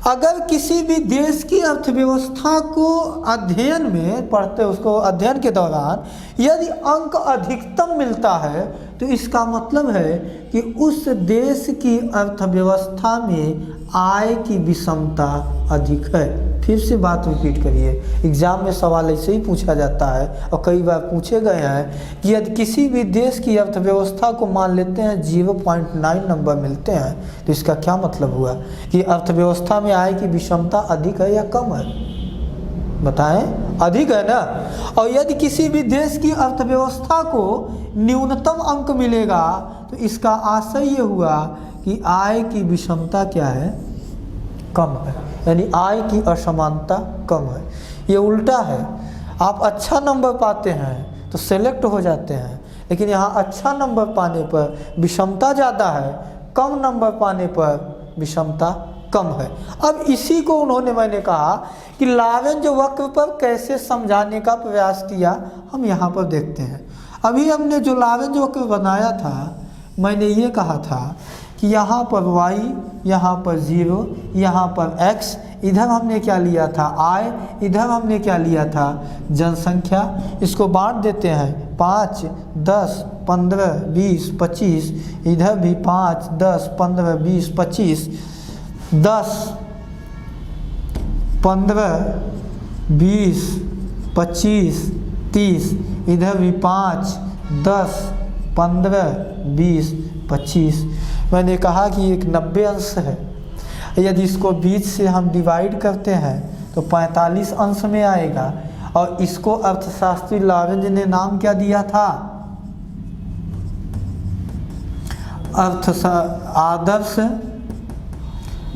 अगर किसी भी देश की अर्थव्यवस्था को अध्ययन में पढ़ते, उसको अध्ययन के दौरान यदि अंक अधिकतम मिलता है तो इसका मतलब है कि उस देश की अर्थव्यवस्था में आय की विषमता अधिक है। फिर से बात रिपीट करिए, एग्जाम में सवाल ऐसे ही पूछा जाता है और कई बार पूछे गए हैं कि यदि किसी भी देश की अर्थव्यवस्था को मान लेते हैं 0.9 नंबर मिलते हैं तो इसका क्या मतलब हुआ कि अर्थव्यवस्था में आय की विषमता अधिक है या कम है? बताएं, अधिक है ना। और यदि किसी भी देश की अर्थव्यवस्था को न्यूनतम अंक मिलेगा तो इसका आशय ये हुआ कि आय की विषमता क्या है? कम है, यानी आय की असमानता कम है। ये उल्टा है, आप अच्छा नंबर पाते हैं तो सेलेक्ट हो जाते हैं, लेकिन यहाँ अच्छा नंबर पाने पर विषमता ज़्यादा है, कम नंबर पाने पर विषमता कम है। अब इसी को उन्होंने, मैंने कहा कि लारेंज वक्र पर कैसे समझाने का प्रयास किया, हम यहाँ पर देखते हैं। अभी हमने जो लारेंज वक्र बनाया था, मैंने ये कहा था कि यहाँ पर y, यहाँ पर 0, यहाँ पर x, इधर हमने क्या लिया था आय, इधर हमने क्या लिया था जनसंख्या। इसको बांट देते हैं 5, 10, 15, 20, 25, इधर भी 5, 10, 15, 20, 25, 10, 15, 20, 25, 30, इधर भी 5, 10, 15, 20, 25। मैंने कहा कि एक 90 अंश है, यदि इसको 20 से हम डिवाइड करते हैं तो 45 अंश में आएगा। और इसको अर्थशास्त्री लारेंज ने नाम क्या दिया था? आदर्श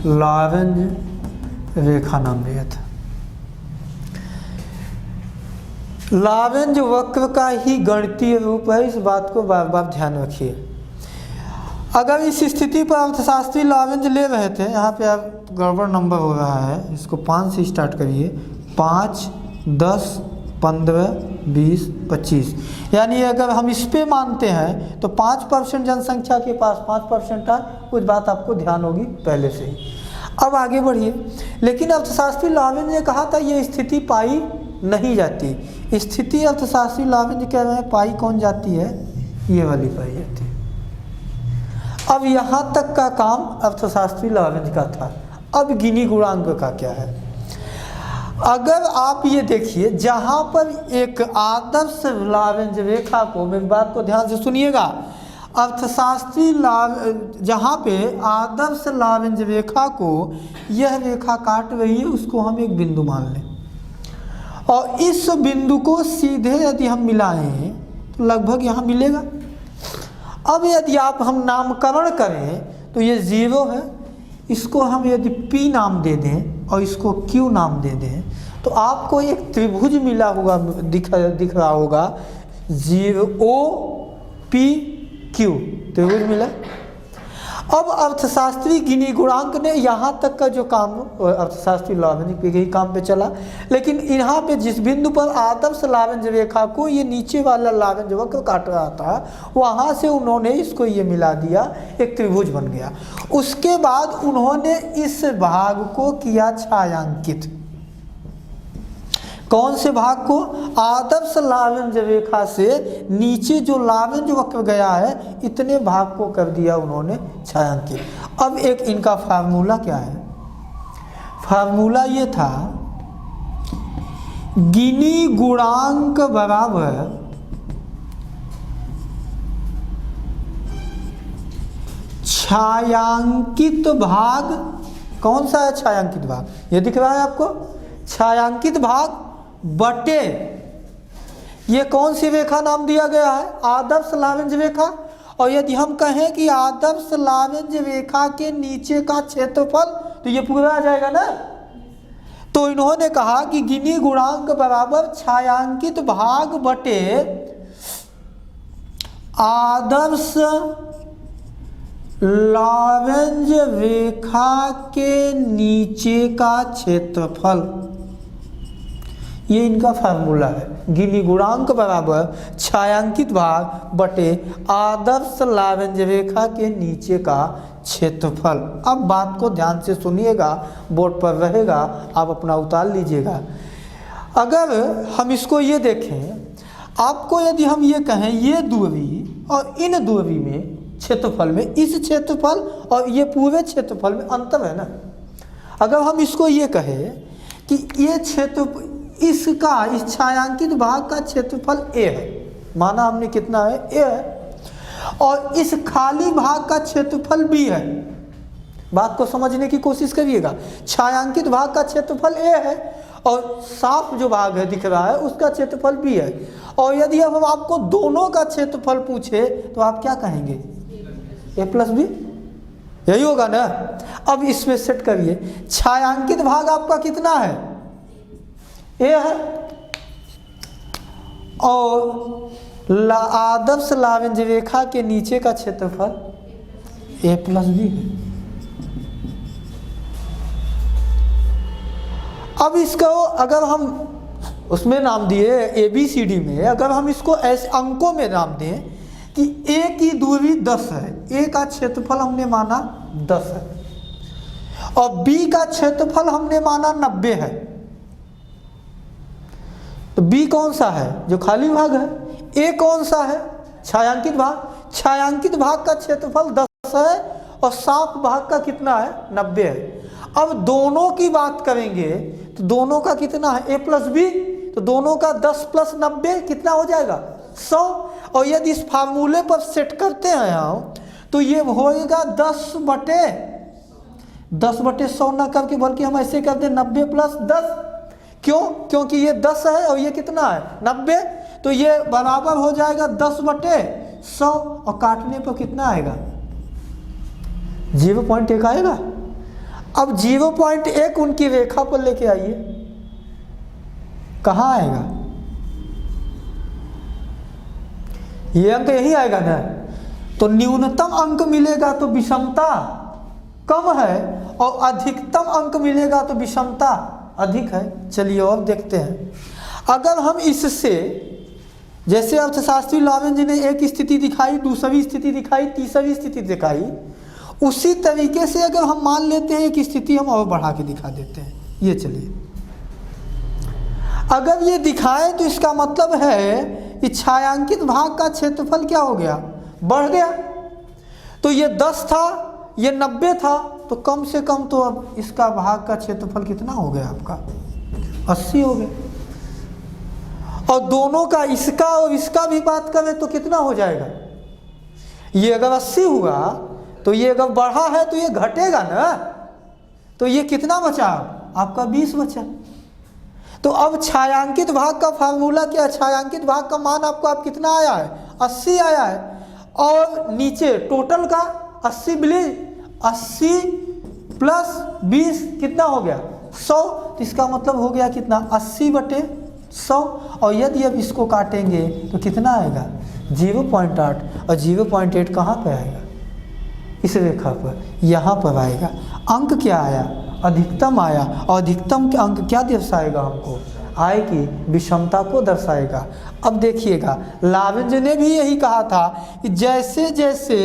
लारेंज रेखा नाम दिया था। लारेंज वक्र का ही गणितीय रूप है, इस बात को बार बार ध्यान रखिए। अगर इस स्थिति पर अर्थशास्त्री लारेंज ले रहे थे, यहाँ पे अब गड़बड़ नंबर हो रहा है, इसको 5 से स्टार्ट करिए, 5, 10, 15, 20, 25, यानी अगर हम इस पे मानते हैं तो 5% जनसंख्या के पास 5% है। कुछ बात आपको ध्यान होगी पहले से ही। अब आगे बढ़िए, लेकिन अर्थशास्त्री लारेंज ने कहा था ये स्थिति पाई नहीं जाती। स्थिति अर्थशास्त्री लारेंज कह रहे हैं पाई कौन जाती है? ये वाली पाई जाती है। अब यहाँ तक का काम अर्थशास्त्री लारेंज का था। अब गिनी गुणांक का क्या है? अगर आप ये देखिए, जहाँ पर एक आदर्श लारेंज रेखा को, मेरी बात को ध्यान से सुनिएगा, अर्थशास्त्री जहाँ पे आदर्श लारेंज रेखा को यह रेखा काट रही है, उसको हम एक बिंदु मान लें और इस बिंदु को सीधे यदि हम मिलाएं तो लगभग यहाँ मिलेगा। अब यदि आप हम नामकरण करें तो ये 0 है, इसको हम यदि P नाम दे दें और इसको Q नाम दे दें तो आपको एक त्रिभुज मिला होगा, दिख रहा होगा, 0OPQ त्रिभुज मिला। अब अर्थशास्त्री गिनी गुणांक ने यहाँ तक का जो काम अर्थशास्त्री लारेंज के ही काम पे चला, लेकिन यहाँ पे जिस बिंदु पर आदर्श लारेंज रेखा को ये नीचे वाला लारेंज वक्र काट रहा था, वहाँ से उन्होंने इसको ये मिला दिया, एक त्रिभुज बन गया। उसके बाद उन्होंने इस भाग को किया छायांकित। कौन से भाग को? आदर्श लारेंज रेखा से नीचे जो लारेंज वक्र गया है, इतने भाग को कर दिया उन्होंने छायांकित। अब एक इनका फार्मूला क्या है? फार्मूला ये था, गिनी गुणांक बराबर छायांकित भाग। कौन सा है छायांकित भाग? ये दिख रहा है आपको, छायांकित भाग बटे ये कौन सी रेखा नाम दिया गया है? आदर्श लारेंज रेखा। और यदि हम कहें कि आदर्श लारेंज रेखा के नीचे का क्षेत्रफल, तो ये पूरा आ जाएगा ना। तो इन्होंने कहा कि गिनी गुणांक बराबर छायांकित भाग बटे आदर्श लारेंज रेखा के नीचे का क्षेत्रफल। ये इनका फार्मूला है, गिनी गुणांक बराबर छायांकित भाग बटे आदर्श लारेंज रेखा के नीचे का क्षेत्रफल। अब बात को ध्यान से सुनिएगा, बोर्ड पर रहेगा, आप अपना उतार लीजिएगा। अगर हम इसको ये देखें, आपको यदि हम ये कहें ये दूरी और इन दूरी में क्षेत्रफल में, इस क्षेत्रफल और ये पूरे क्षेत्रफल में अंतर है ना, अगर हम इसको ये कहें कि ये क्षेत्र इसका इस छायांकित भाग का क्षेत्रफल a है, माना हमने कितना है a है, और इस खाली भाग का क्षेत्रफल b है। बात को समझने की कोशिश करिएगा। छायांकित भाग का क्षेत्रफल a है और साफ जो भाग है दिख रहा है उसका क्षेत्रफल b है। और यदि अब हम आपको दोनों का क्षेत्रफल पूछे तो आप क्या कहेंगे? a प्लस बी, यही होगा ना। अब इसमें सेट करिए, छायांकित भाग आपका कितना है? a है, और आदर्श लावेंज रेखा के नीचे का क्षेत्रफल a प्लस बी है। अब इसको अगर हम उसमें नाम दिए ABCD में, अगर हम इसको ऐसे अंकों में नाम दें कि a की दूरी 10 है, a का क्षेत्रफल हमने माना 10 है, और b का क्षेत्रफल हमने माना 90 है, तो b कौन सा है? जो खाली भाग है। a कौन सा है? छायांकित भाग। छायांकित भाग का क्षेत्रफल 10 है और साफ भाग का कितना है? 90 है। अब दोनों की बात करेंगे तो दोनों का कितना है? a प्लस बी, तो दोनों का 10 प्लस 90 कितना हो जाएगा? 100। और यदि इस फार्मूले पर सेट करते हैं हम तो ये होएगा 10/100 ना करके, बल्कि हम ऐसे करते 90 प्लस 10। क्यों? क्योंकि ये 10 है और ये कितना है? 90, तो ये बराबर हो जाएगा 10/100, और काटने पर कितना आएगा? 0.1 आएगा। अब 0.1 उनकी रेखा पर लेके आइए, कहाँ आएगा? ये अंक यही आएगा ना। तो न्यूनतम अंक मिलेगा तो विषमता कम है, और अधिकतम अंक मिलेगा तो विषमता अधिक है। चलिए अब देखते हैं, अगर हम इससे, जैसे अर्थशास्त्री लावेंज ने एक स्थिति दिखाई, दूसरी स्थिति दिखाई, तीसरी स्थिति दिखाई, उसी तरीके से अगर हम मान लेते हैं एक स्थिति हम और बढ़ा के दिखा देते हैं। ये चलिए, अगर ये दिखाएं तो इसका मतलब है कि छायांकित भाग का क्षेत्रफल क्या हो गया? बढ़ गया। तो ये 10 था, ये 90 था, तो कम से कम तो अब इसका भाग का क्षेत्रफल कितना हो गया आपका? 80 हो गया। और दोनों का, इसका और इसका भी बात करें तो कितना हो जाएगा? ये अगर 80 हुआ तो ये अगर बढ़ा है तो ये घटेगा ना, तो ये कितना बचा? आपका 20 बचा। तो अब छायांकित भाग का फार्मूला क्या? छायांकित भाग का मान आपको आप कितना आया है? 80 आया है, और नीचे टोटल का 80 प्लस 20 कितना हो गया? 100। तो इसका मतलब हो गया कितना? 80/100। और यदि अब इसको काटेंगे तो कितना आएगा? 0.8। और 0.8 कहाँ पे आएगा? इस रेखा पर, यहाँ पर आएगा। अंक क्या आया? अधिकतम आया। और अधिकतम के अंक क्या दर्शाएगा हमको? आय की विषमता को दर्शाएगा। अब देखिएगा, लावेंज ने भी यही कहा था कि जैसे जैसे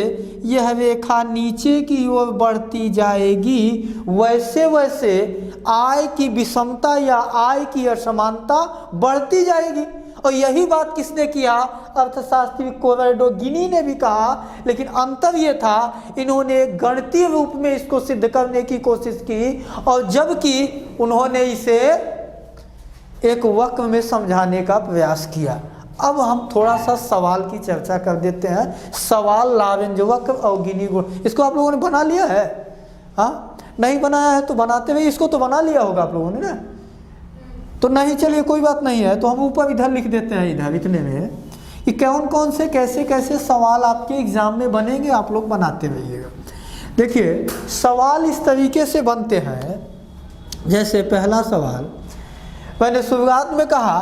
यह रेखा नीचे की ओर बढ़ती जाएगी वैसे वैसे आय की विषमता या आय की असमानता बढ़ती जाएगी। और यही बात किसने किया? अर्थशास्त्री कोरैडो गिनी ने भी कहा, लेकिन अंतर ये था इन्होंने गणितीय रूप में इसको सिद्ध करने की कोशिश की, और जबकि उन्होंने इसे एक वक्र में समझाने का प्रयास किया। अब हम थोड़ा सा सवाल की चर्चा कर देते हैं। सवाल लावेंज वक्र और गिनी गुण, इसको आप लोगों ने बना लिया है? हाँ, नहीं बनाया है तो बनाते हुए, इसको तो बना लिया होगा आप लोगों ने ना। तो नहीं, चलिए कोई बात नहीं है, तो हम ऊपर इधर लिख देते हैं, इधर इतने में कि कौन कौन से कैसे कैसे सवाल आपके एग्जाम में बनेंगे, आप लोग बनाते रहिएगा। देखिए, सवाल इस तरीके से बनते हैं। जैसे पहला सवाल, मैंने शुरुआत में कहा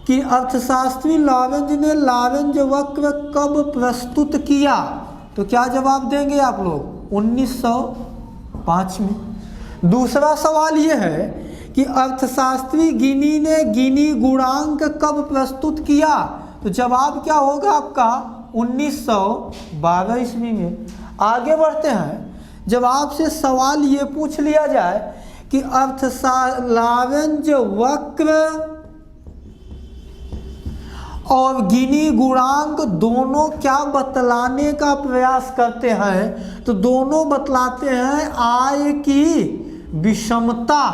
कि अर्थशास्त्री लावेंज ने लावेंज वक्र कब प्रस्तुत किया, तो क्या जवाब देंगे आप लोग? 1905 में। दूसरा सवाल ये है कि अर्थशास्त्री गिनी ने गिनी गुणांक कब प्रस्तुत किया, तो जवाब क्या होगा आपका? 1912 ईस्वी में। आगे बढ़ते हैं, जब आपसे सवाल ये पूछ लिया जाए कि लावेंज वक्र और गिनी गुणांक दोनों क्या बतलाने का प्रयास करते हैं, तो दोनों बतलाते हैं आय की विषमता,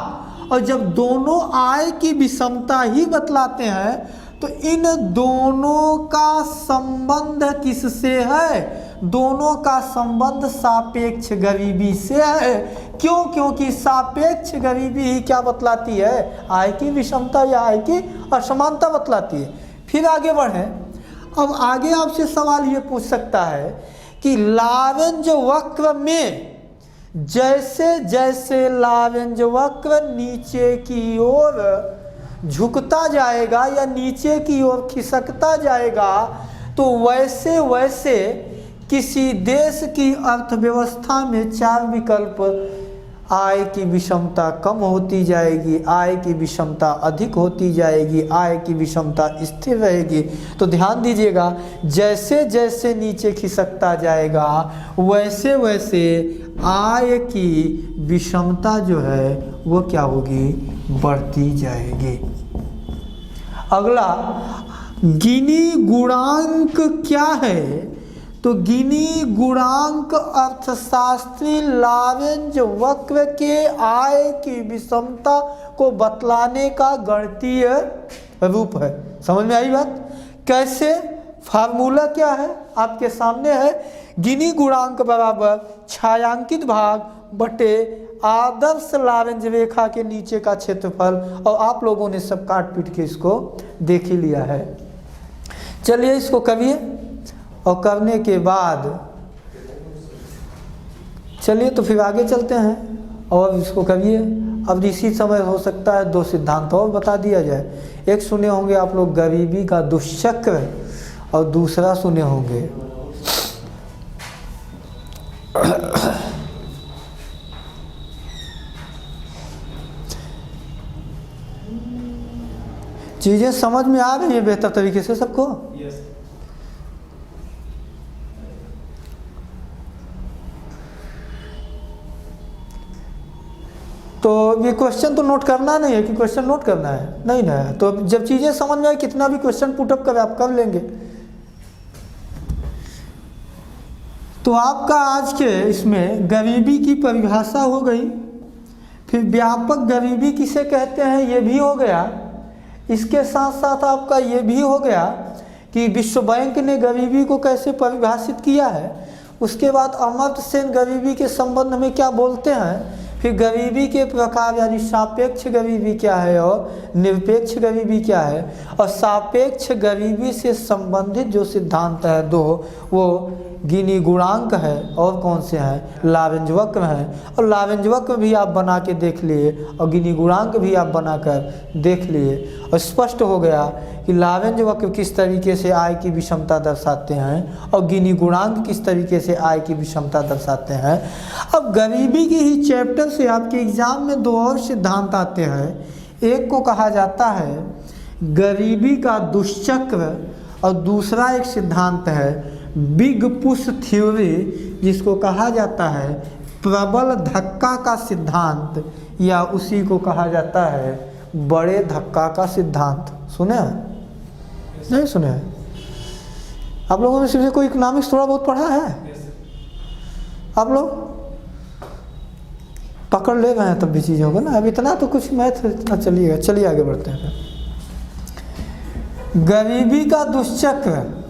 और जब दोनों आय की विषमता ही बतलाते हैं तो इन दोनों का संबंध किससे है? दोनों का संबंध सापेक्ष गरीबी से है। क्यों? क्योंकि सापेक्ष गरीबी ही क्या बतलाती है? आय की विषमता या आय की असमानता बतलाती है। फिर आगे बढ़ें। अब आगे आपसे सवाल ये पूछ सकता है कि लारेंज वक्र में जैसे जैसे लारेंज वक्र नीचे की ओर झुकता जाएगा या नीचे की ओर खिसकता जाएगा, तो वैसे वैसे किसी देश की अर्थव्यवस्था में 4 विकल्प, आय की विषमता कम होती जाएगी, आय की विषमता अधिक होती जाएगी, आय की विषमता स्थिर रहेगी। तो ध्यान दीजिएगा, जैसे जैसे नीचे खिसकता जाएगा वैसे वैसे आय की विषमता जो है वो क्या होगी? बढ़ती जाएगी। अगला, गिनी गुणांक क्या है? तो गिनी गुणांक अर्थशास्त्री लारेंज वक्र के आय की विषमता को बतलाने का गणितीय रूप है। समझ में आई बात? कैसे? फार्मूला क्या है? आपके सामने है। गिनी गुणांक बराबर छायांकित भाग बटे आदर्श लारेंज रेखा के नीचे का क्षेत्रफल, और आप लोगों ने सब काट पीट के इसको देख ही लिया है। चलिए इसको करिए, और करने के बाद चलिए तो फिर आगे चलते हैं और इसको करिए। अब इसी समय हो सकता है 2 सिद्धांत और बता दिया जाए। एक सुने होंगे आप लोग गरीबी का दुष्चक्र, और दूसरा सुने होंगे चीजें समझ में आ रही है बेहतर तरीके से सबको? yes. तो ये क्वेश्चन तो नोट करना नहीं है कि क्वेश्चन नोट करना है, नहीं ना। तो जब चीजें समझ में आए, कितना भी क्वेश्चन पुटअप करें आप कर लेंगे। तो आपका आज के इसमें गरीबी की परिभाषा हो गई, फिर व्यापक गरीबी किसे कहते हैं ये भी हो गया। इसके साथ साथ आपका ये भी हो गया कि विश्व बैंक ने गरीबी को कैसे परिभाषित किया है। उसके बाद अमर्त्य सेन गरीबी के संबंध में क्या बोलते हैं, फिर गरीबी के प्रकार यानी सापेक्ष गरीबी क्या है और निरपेक्ष गरीबी क्या है, और सापेक्ष गरीबी से संबंधित जो सिद्धांत है 2, वो गिनी गुणांक है और कौन से हैं? लारेंज वक्र हैं। और लारेंज वक्र भी आप बना के देख लिए और गिनी गुणांक भी आप बनाकर देख लिए, और स्पष्ट हो गया कि लारेंज वक्र किस तरीके से आय की विषमता दर्शाते हैं और गिनी गुणांक किस तरीके से आय की विषमता दर्शाते हैं। अब गरीबी की ही चैप्टर से आपके एग्जाम में 2 और सिद्धांत आते हैं। एक को कहा जाता है गरीबी का दुष्चक्र, और दूसरा एक सिद्धांत है बिग पुश थ्योरी, जिसको कहा जाता है प्रबल धक्का का सिद्धांत, या उसी को कहा जाता है बड़े धक्का का सिद्धांत। सुने हैं? नहीं सुने हैं? आप लोगों ने सिर्फ कोई इकोनॉमिक्स थोड़ा बहुत पढ़ा है? आप लोग पकड़ ले रहे हैं तब भी चीज़ होगा ना। अब इतना तो कुछ मैथ इतना चलिएगा। चलिए आगे बढ़ते हैं। गरीबी का दुष्चक्र,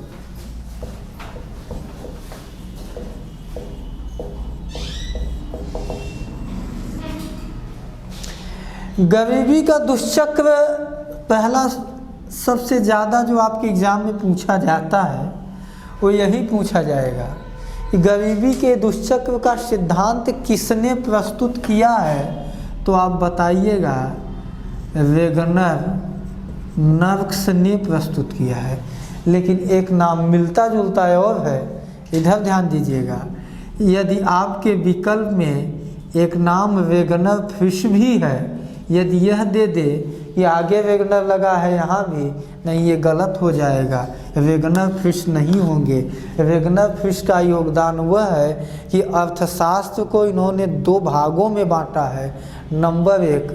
गरीबी का दुष्चक्र पहला सबसे ज़्यादा जो आपके एग्ज़ाम में पूछा जाता है वो यही पूछा जाएगा कि गरीबी के दुष्चक्र का सिद्धांत किसने प्रस्तुत किया है। तो आप बताइएगा वेगनर नर्क्स ने प्रस्तुत किया है, लेकिन एक नाम मिलता जुलता और है, इधर ध्यान दीजिएगा। यदि आपके विकल्प में एक नाम वेगनर फिश भी है, यदि यह दे दे कि आगे वेगनर लगा है यहाँ भी, नहीं, ये गलत हो जाएगा। वेगनर फिश नहीं होंगे। वेगनर फिश का योगदान वह है कि अर्थशास्त्र को इन्होंने 2 भागों में बांटा है। नंबर 1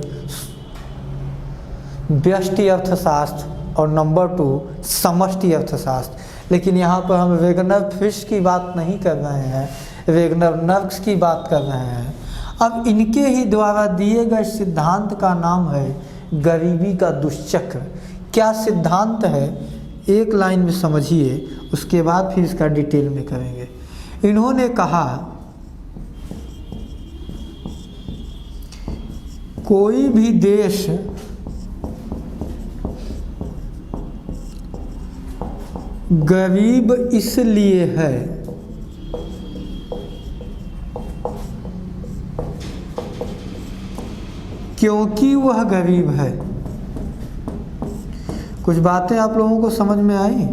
व्यष्टि अर्थशास्त्र और नंबर 2 समष्टि अर्थशास्त्र। लेकिन यहाँ पर हम वेगनर फिश की बात नहीं कर रहे हैं, वेगनर नर्क्स की बात कर रहे हैं। अब इनके ही द्वारा दिए गए सिद्धांत का नाम है गरीबी का दुष्चक्र। क्या सिद्धांत है, एक लाइन में समझिए, उसके बाद फिर इसका डिटेल में करेंगे। इन्होंने कहा कोई भी देश गरीब इसलिए है क्योंकि वह गरीब है। कुछ बातें आप लोगों को समझ में आई?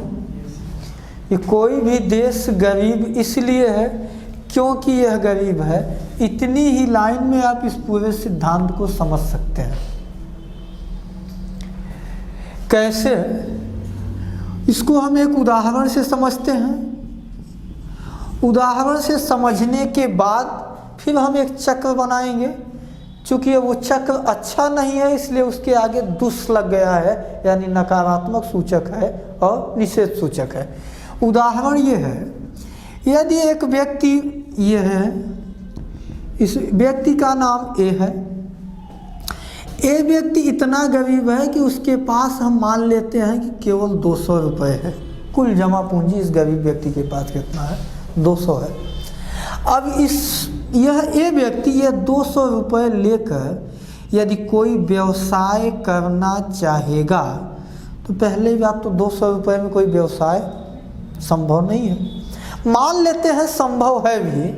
कि कोई भी देश गरीब इसलिए है क्योंकि यह गरीब है। इतनी ही लाइन में आप इस पूरे सिद्धांत को समझ सकते हैं। कैसे? इसको हम एक उदाहरण से समझते हैं। उदाहरण से समझने के बाद फिर हम एक चक्र बनाएंगे। चूँकि वो चक्र अच्छा नहीं है इसलिए उसके आगे दुष् लग गया है, यानी नकारात्मक सूचक है और निषेध सूचक है। उदाहरण ये है, यदि एक व्यक्ति ये है, इस व्यक्ति का नाम ए है। ए व्यक्ति इतना गरीब है कि उसके पास हम मान लेते हैं कि केवल 200 रुपये है। कुल जमा पूंजी इस गरीब व्यक्ति के पास कितना है? 200 है। अब यह ए व्यक्ति यह 200 रुपये लेकर यदि कोई व्यवसाय करना चाहेगा तो पहले बात तो 200 रुपये में कोई व्यवसाय संभव नहीं है। मान लेते हैं संभव है भी,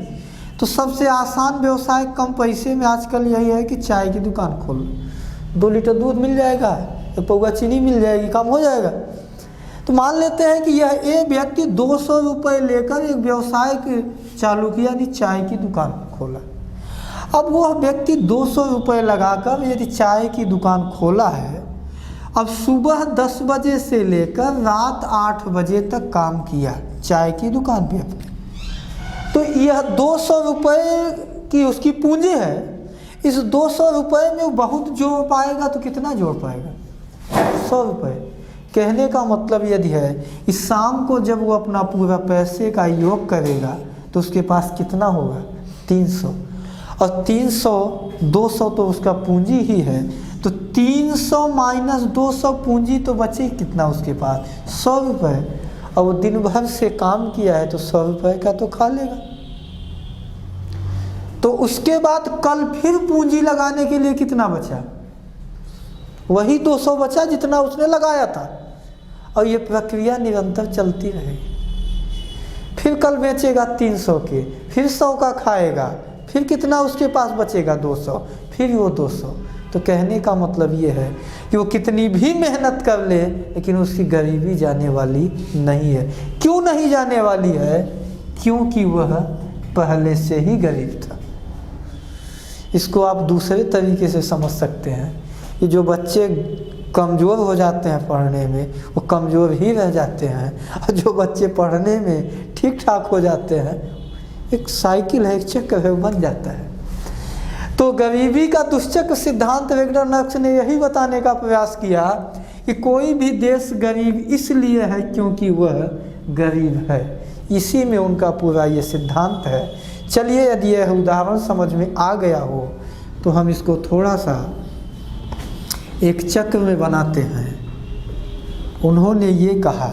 तो सबसे आसान व्यवसाय कम पैसे में आजकल यही है कि चाय की दुकान खोल लो। 2 लीटर दूध मिल जाएगा, 1 पौवा चीनी मिल जाएगी, काम हो जाएगा। तो मान लेते हैं कि यह एक व्यक्ति 200 रुपये लेकर एक व्यवसाय चालू किया, यानी चाय की दुकान खोला। अब वह व्यक्ति 200 रुपये लगाकर यदि चाय की दुकान खोला है, अब सुबह 10 बजे से लेकर रात 8 बजे तक काम किया चाय की दुकान पे अपने, तो यह 200 रुपये की उसकी पूंजी है। इस 200 रुपये में वो बहुत जोड़ पाएगा तो कितना जोड़ पाएगा? 100 रुपये। कहने का मतलब यदि है कि शाम को जब वो अपना पूरा पैसे का योग करेगा तो उसके पास कितना होगा? 300। और 300 200 तो उसका पूंजी ही है, तो 300 माइनस 200 पूंजी तो बचे कितना उसके पास? 100 रुपये। और वो दिन भर से काम किया है तो 100 रुपये का तो खा लेगा। तो उसके बाद कल फिर पूंजी लगाने के लिए कितना बचा? वही 200 बचा जितना उसने लगाया था। और ये प्रक्रिया निरंतर चलती रहेगी। फिर कल बेचेगा 300 के, फिर 100 का खाएगा, फिर कितना उसके पास बचेगा? 200, फिर वो 200। तो कहने का मतलब ये है कि वो कितनी भी मेहनत कर ले लेकिन उसकी गरीबी जाने वाली नहीं है। क्यों नहीं जाने वाली है? क्योंकि वह पहले से ही गरीब था। इसको आप दूसरे तरीके से समझ सकते हैं कि जो बच्चे कमज़ोर हो जाते हैं पढ़ने में, वो कमज़ोर ही रह जाते हैं, और जो बच्चे पढ़ने में ठीक ठाक हो जाते हैं, एक साइकिल है, एक चक्र है, वो बन जाता है। तो गरीबी का दुष्चक्र सिद्धांत वेगनर ने यही बताने का प्रयास किया कि कोई भी देश गरीब इसलिए है क्योंकि वह गरीब है। इसी में उनका पूरा ये सिद्धांत है। चलिए, यदि यह उदाहरण समझ में आ गया हो तो हम इसको थोड़ा सा एक चक्र में बनाते हैं। उन्होंने ये कहा,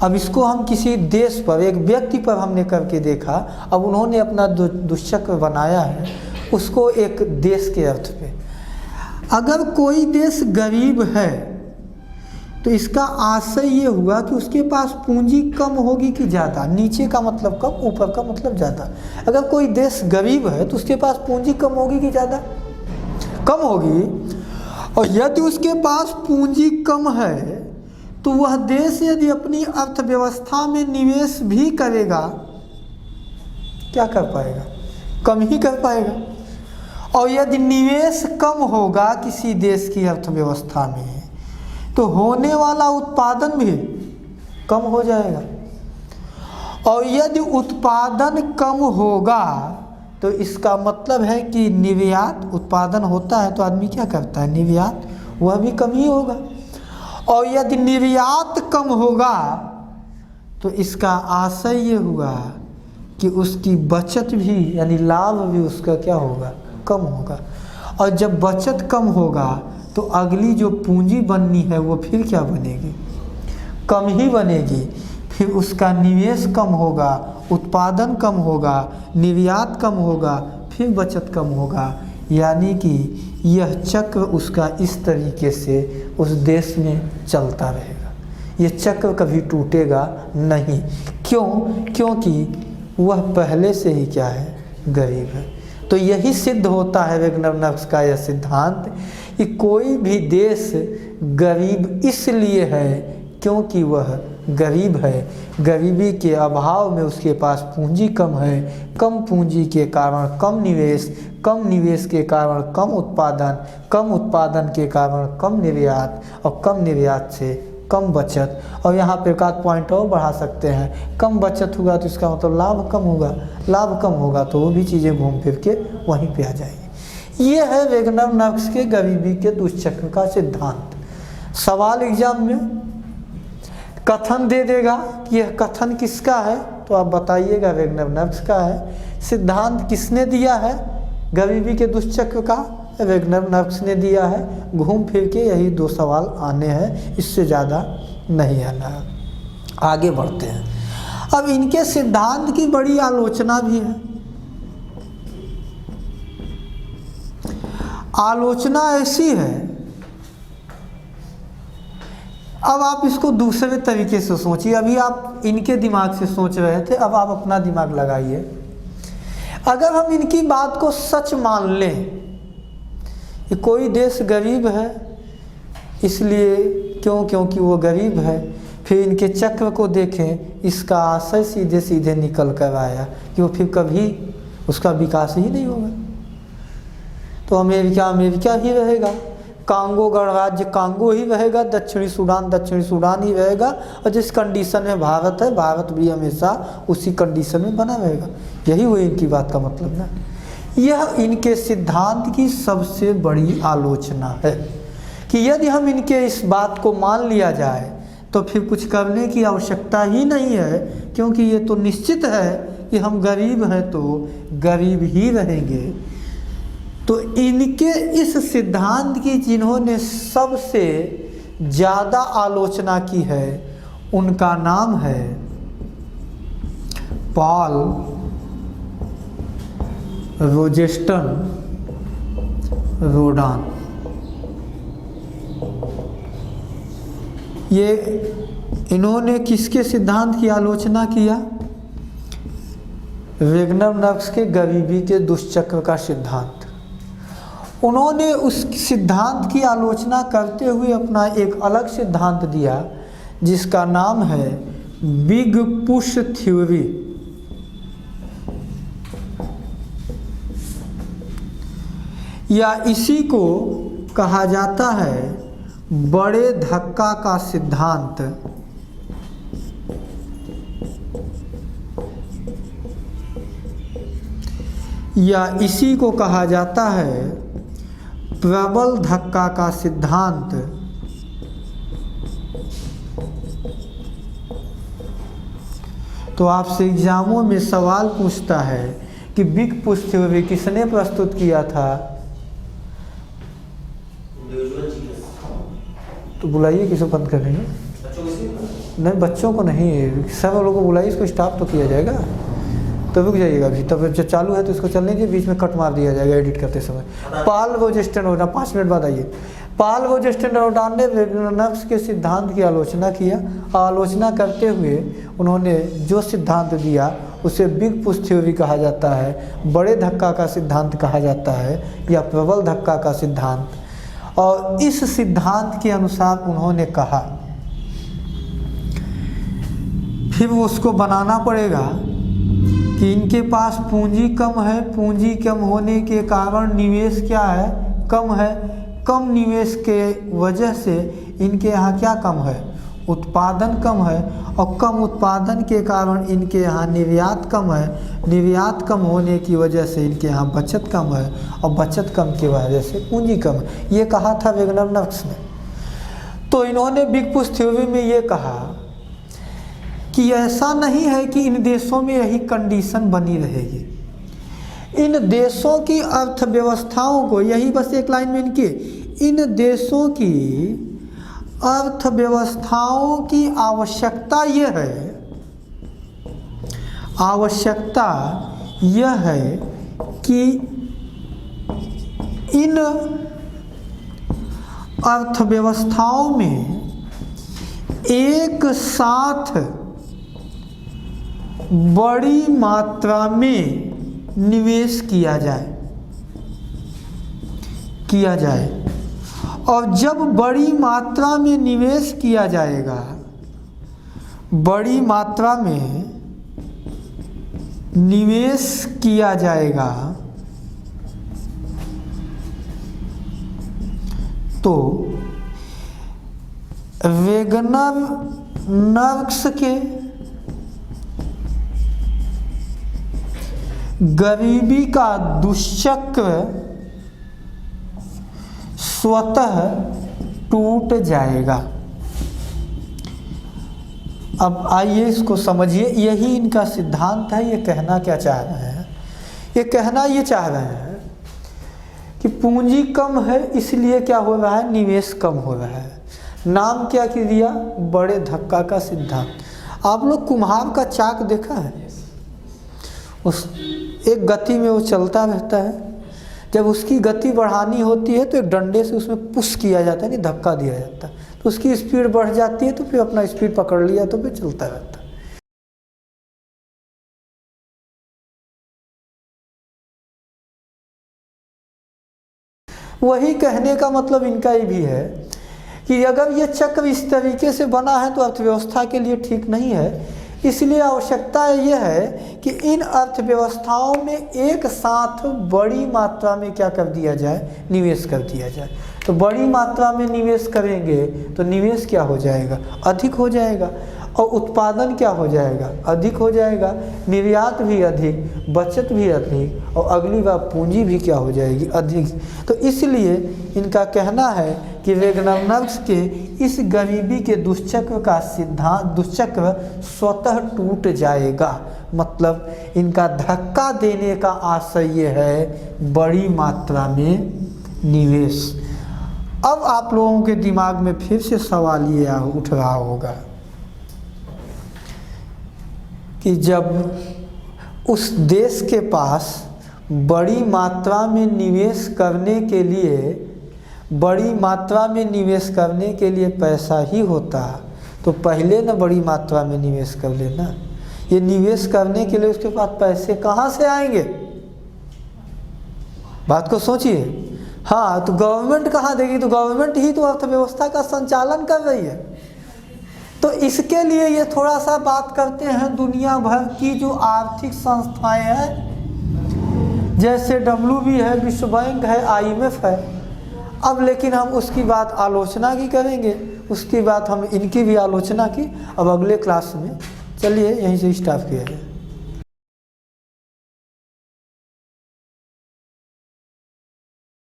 अब इसको हम किसी देश पर, एक व्यक्ति पर हमने करके देखा, अब उन्होंने अपना दुष्चक्र बनाया है उसको एक देश के अर्थ पे। अगर कोई देश गरीब है तो इसका आशय ये हुआ कि उसके पास पूंजी कम होगी कि ज़्यादा। नीचे का मतलब कम, ऊपर का मतलब ज़्यादा। अगर कोई देश गरीब है तो उसके पास पूंजी कम होगी कि ज़्यादा? कम होगी। और यदि उसके पास पूंजी कम है तो वह देश यदि अपनी अर्थव्यवस्था में निवेश भी करेगा, क्या कर पाएगा? कम ही कर पाएगा। और यदि निवेश कम होगा किसी देश की अर्थव्यवस्था में तो होने वाला उत्पादन भी कम हो जाएगा। और यदि उत्पादन कम होगा तो इसका मतलब है कि निर्यात, उत्पादन होता है तो आदमी क्या करता है? निर्यात, वह भी कम ही होगा। और यदि निर्यात कम होगा तो इसका आशय ये हुआ कि उसकी बचत भी यानी लाभ भी उसका क्या होगा, कम होगा। और जब बचत कम होगा तो अगली जो पूंजी बननी है वो फिर क्या बनेगी, कम ही बनेगी। फिर उसका निवेश कम होगा, उत्पादन कम होगा, निर्यात कम होगा, फिर बचत कम होगा। यानी कि यह चक्र उसका इस तरीके से उस देश में चलता रहेगा। ये चक्र कभी टूटेगा नहीं। क्यों? क्योंकि वह पहले से ही क्या है, गरीब है। तो यही सिद्ध होता है वेगनर का यह सिद्धांत कि कोई भी देश गरीब इसलिए है क्योंकि वह गरीब है। गरीबी के अभाव में उसके पास पूंजी कम है, कम पूंजी के कारण कम निवेश, कम निवेश के कारण कम उत्पादन, कम उत्पादन के कारण कम निर्यात, और कम निर्यात से कम बचत। और यहाँ पे एक आध पॉइंट और बढ़ा सकते हैं, कम बचत होगा तो इसका मतलब लाभ कम होगा, लाभ कम होगा तो वो भी चीज़ें घूम फिर के वहीं पे आ जाएंगी। ये है वेगनर के गरीबी के दुष्चक्र का सिद्धांत। सवाल एग्जाम में कथन दे देगा कि यह कथन किसका है, तो आप बताइएगा वेगनर का है। सिद्धांत किसने दिया है गरीबी के दुष्चक्र का, वेगनर ने दिया है। घूम फिर के यही 2 सवाल आने हैं, इससे ज़्यादा नहीं आना। आगे बढ़ते हैं। अब इनके सिद्धांत की बड़ी आलोचना भी है। आलोचना ऐसी है, अब आप इसको दूसरे तरीके से सोचिए। अभी आप इनके दिमाग से सोच रहे थे, अब आप अपना दिमाग लगाइए। अगर हम इनकी बात को सच मान लें कि कोई देश गरीब है इसलिए क्योंकि वो गरीब है, फिर इनके चक्र को देखें, इसका आशय सीधे सीधे निकल कर आया कि वो फिर कभी उसका विकास ही नहीं होगा। तो अमेरिका ही रहेगा, कांगो गणराज्य कांगो ही रहेगा, दक्षिणी सूडान ही रहेगा, और जिस कंडीशन में भारत है, भारत भी हमेशा उसी कंडीशन में बना रहेगा। यही हुई इनकी बात का मतलब ना। यह इनके सिद्धांत की सबसे बड़ी आलोचना है कि यदि हम इनके इस बात को मान लिया जाए तो फिर कुछ करने की आवश्यकता ही नहीं है, क्योंकि ये तो निश्चित है कि हम गरीब हैं तो गरीब ही रहेंगे। तो इनके इस सिद्धांत की जिन्होंने सबसे ज़्यादा आलोचना की है उनका नाम है पॉल रोजेस्टन रोडान। ये इन्होंने किसके सिद्धांत की आलोचना किया? वेगनर के गरीबी के दुष्चक्र का सिद्धांत। उन्होंने उस सिद्धांत की आलोचना करते हुए अपना एक अलग सिद्धांत दिया जिसका नाम है बिग पुश थ्योरी। या इसी को कहा जाता है बड़े धक्का का सिद्धांत। या इसी को कहा जाता है प्रबल धक्का का सिद्धांत। तो आपसे एग्जामों में सवाल पूछता है कि बिग पुश थ्योरी किसने प्रस्तुत किया था? तो बुलाइए, किसे बंद कर देंगे? नहीं, बच्चों को नहीं, सब लोगों को बुलाइए, इसको स्टॉप तो किया जाएगा। तो रुक जाइएगा अभी, तब जब चालू है तो इसको चलने दीजिए, बीच में कट मार दिया जाएगा एडिट करते समय। पॉल रोजेस्टन रोडान, 5 मिनट बाद आइए। पॉल रोजेस्टन रोडान ने वेगनर के सिद्धांत की आलोचना किया। आलोचना करते हुए उन्होंने जो सिद्धांत दिया उसे बिग पुश थ्योरी कहा जाता है, बड़े धक्का का सिद्धांत कहा जाता है, या प्रबल धक्का का सिद्धांत। और इस सिद्धांत के अनुसार उन्होंने कहा फिर उसको बनाना पड़ेगा कि इनके पास पूंजी कम है, पूंजी कम होने के कारण निवेश क्या है, कम है। कम निवेश के वजह से इनके यहाँ क्या कम है, उत्पादन कम है, और कम उत्पादन के कारण इनके यहाँ निर्यात कम है। निर्यात कम होने की वजह से इनके यहाँ बचत कम है, और बचत कम की वजह से पूंजी कम है। ये कहा था वेगनर ने। तो इन्होंने बिग पुश थ्योरी में ये कहा कि ऐसा नहीं है कि इन देशों में यही कंडीशन बनी रहेगी। इन देशों की अर्थव्यवस्थाओं को, यही बस एक लाइन में इनकी, इन देशों की अर्थव्यवस्थाओं की आवश्यकता यह है कि इन अर्थव्यवस्थाओं में एक साथ बड़ी मात्रा में निवेश किया जाए और जब बड़ी मात्रा में निवेश किया जाएगा, बड़ी मात्रा में निवेश किया जाएगा तो वैगनर्स के गरीबी का दुष्चक्र स्वतः टूट जाएगा। अब आइए इसको समझिए, यही इनका सिद्धांत है। ये कहना क्या चाह रहे हैं? ये कहना ये चाह रहे हैं कि पूंजी कम है इसलिए क्या हो रहा है, निवेश कम हो रहा है। नाम क्या की दिया, बड़े धक्का का सिद्धांत। आप लोग कुम्हार का चाक देखा है? उस एक गति में वो चलता रहता है, जब उसकी गति बढ़ानी होती है तो एक डंडे से उसमें पुश किया जाता है, नहीं धक्का दिया जाता है, तो उसकी स्पीड बढ़ जाती है, तो फिर अपना स्पीड पकड़ लिया तो फिर चलता रहता है। वही कहने का मतलब इनका ये भी है कि अगर ये चक्र इस तरीके से बना है तो अर्थव्यवस्था के लिए ठीक नहीं है। इसलिए आवश्यकता यह है कि इन अर्थव्यवस्थाओं में एक साथ बड़ी मात्रा में क्या कर दिया जाए, निवेश कर दिया जाए। तो बड़ी मात्रा में निवेश करेंगे तो निवेश क्या हो जाएगा, अधिक हो जाएगा, और उत्पादन क्या हो जाएगा, अधिक हो जाएगा, निर्यात भी अधिक, बचत भी अधिक, और अगली बार पूंजी भी क्या हो जाएगी, अधिक। तो इसलिए इनका कहना है कि वैगनर्स के इस गरीबी के दुष्चक्र का सिद्धांत, दुष्चक्र स्वतः टूट जाएगा। मतलब इनका धक्का देने का आशय ये है बड़ी मात्रा में निवेश। अब आप लोगों के दिमाग में फिर से सवाल ये उठ रहा होगा कि जब उस देश के पास बड़ी मात्रा में निवेश करने के लिए, बड़ी मात्रा में निवेश करने के लिए पैसा ही होता तो पहले न बड़ी मात्रा में निवेश कर लेना। ये निवेश करने के लिए उसके पास पैसे कहाँ से आएंगे, बात को सोचिए। हाँ, तो गवर्नमेंट कहाँ देगी, तो गवर्नमेंट ही तो अर्थव्यवस्था का संचालन कर रही है। तो इसके लिए ये थोड़ा सा बात करते हैं दुनिया भर की जो आर्थिक संस्थाएं हैं, जैसे WB है, विश्व बैंक है, IMF है। अब लेकिन हम उसकी बात आलोचना की करेंगे, उसकी बात हम इनकी भी आलोचना की अब अगले क्लास में। चलिए यहीं से स्टार्ट किया है।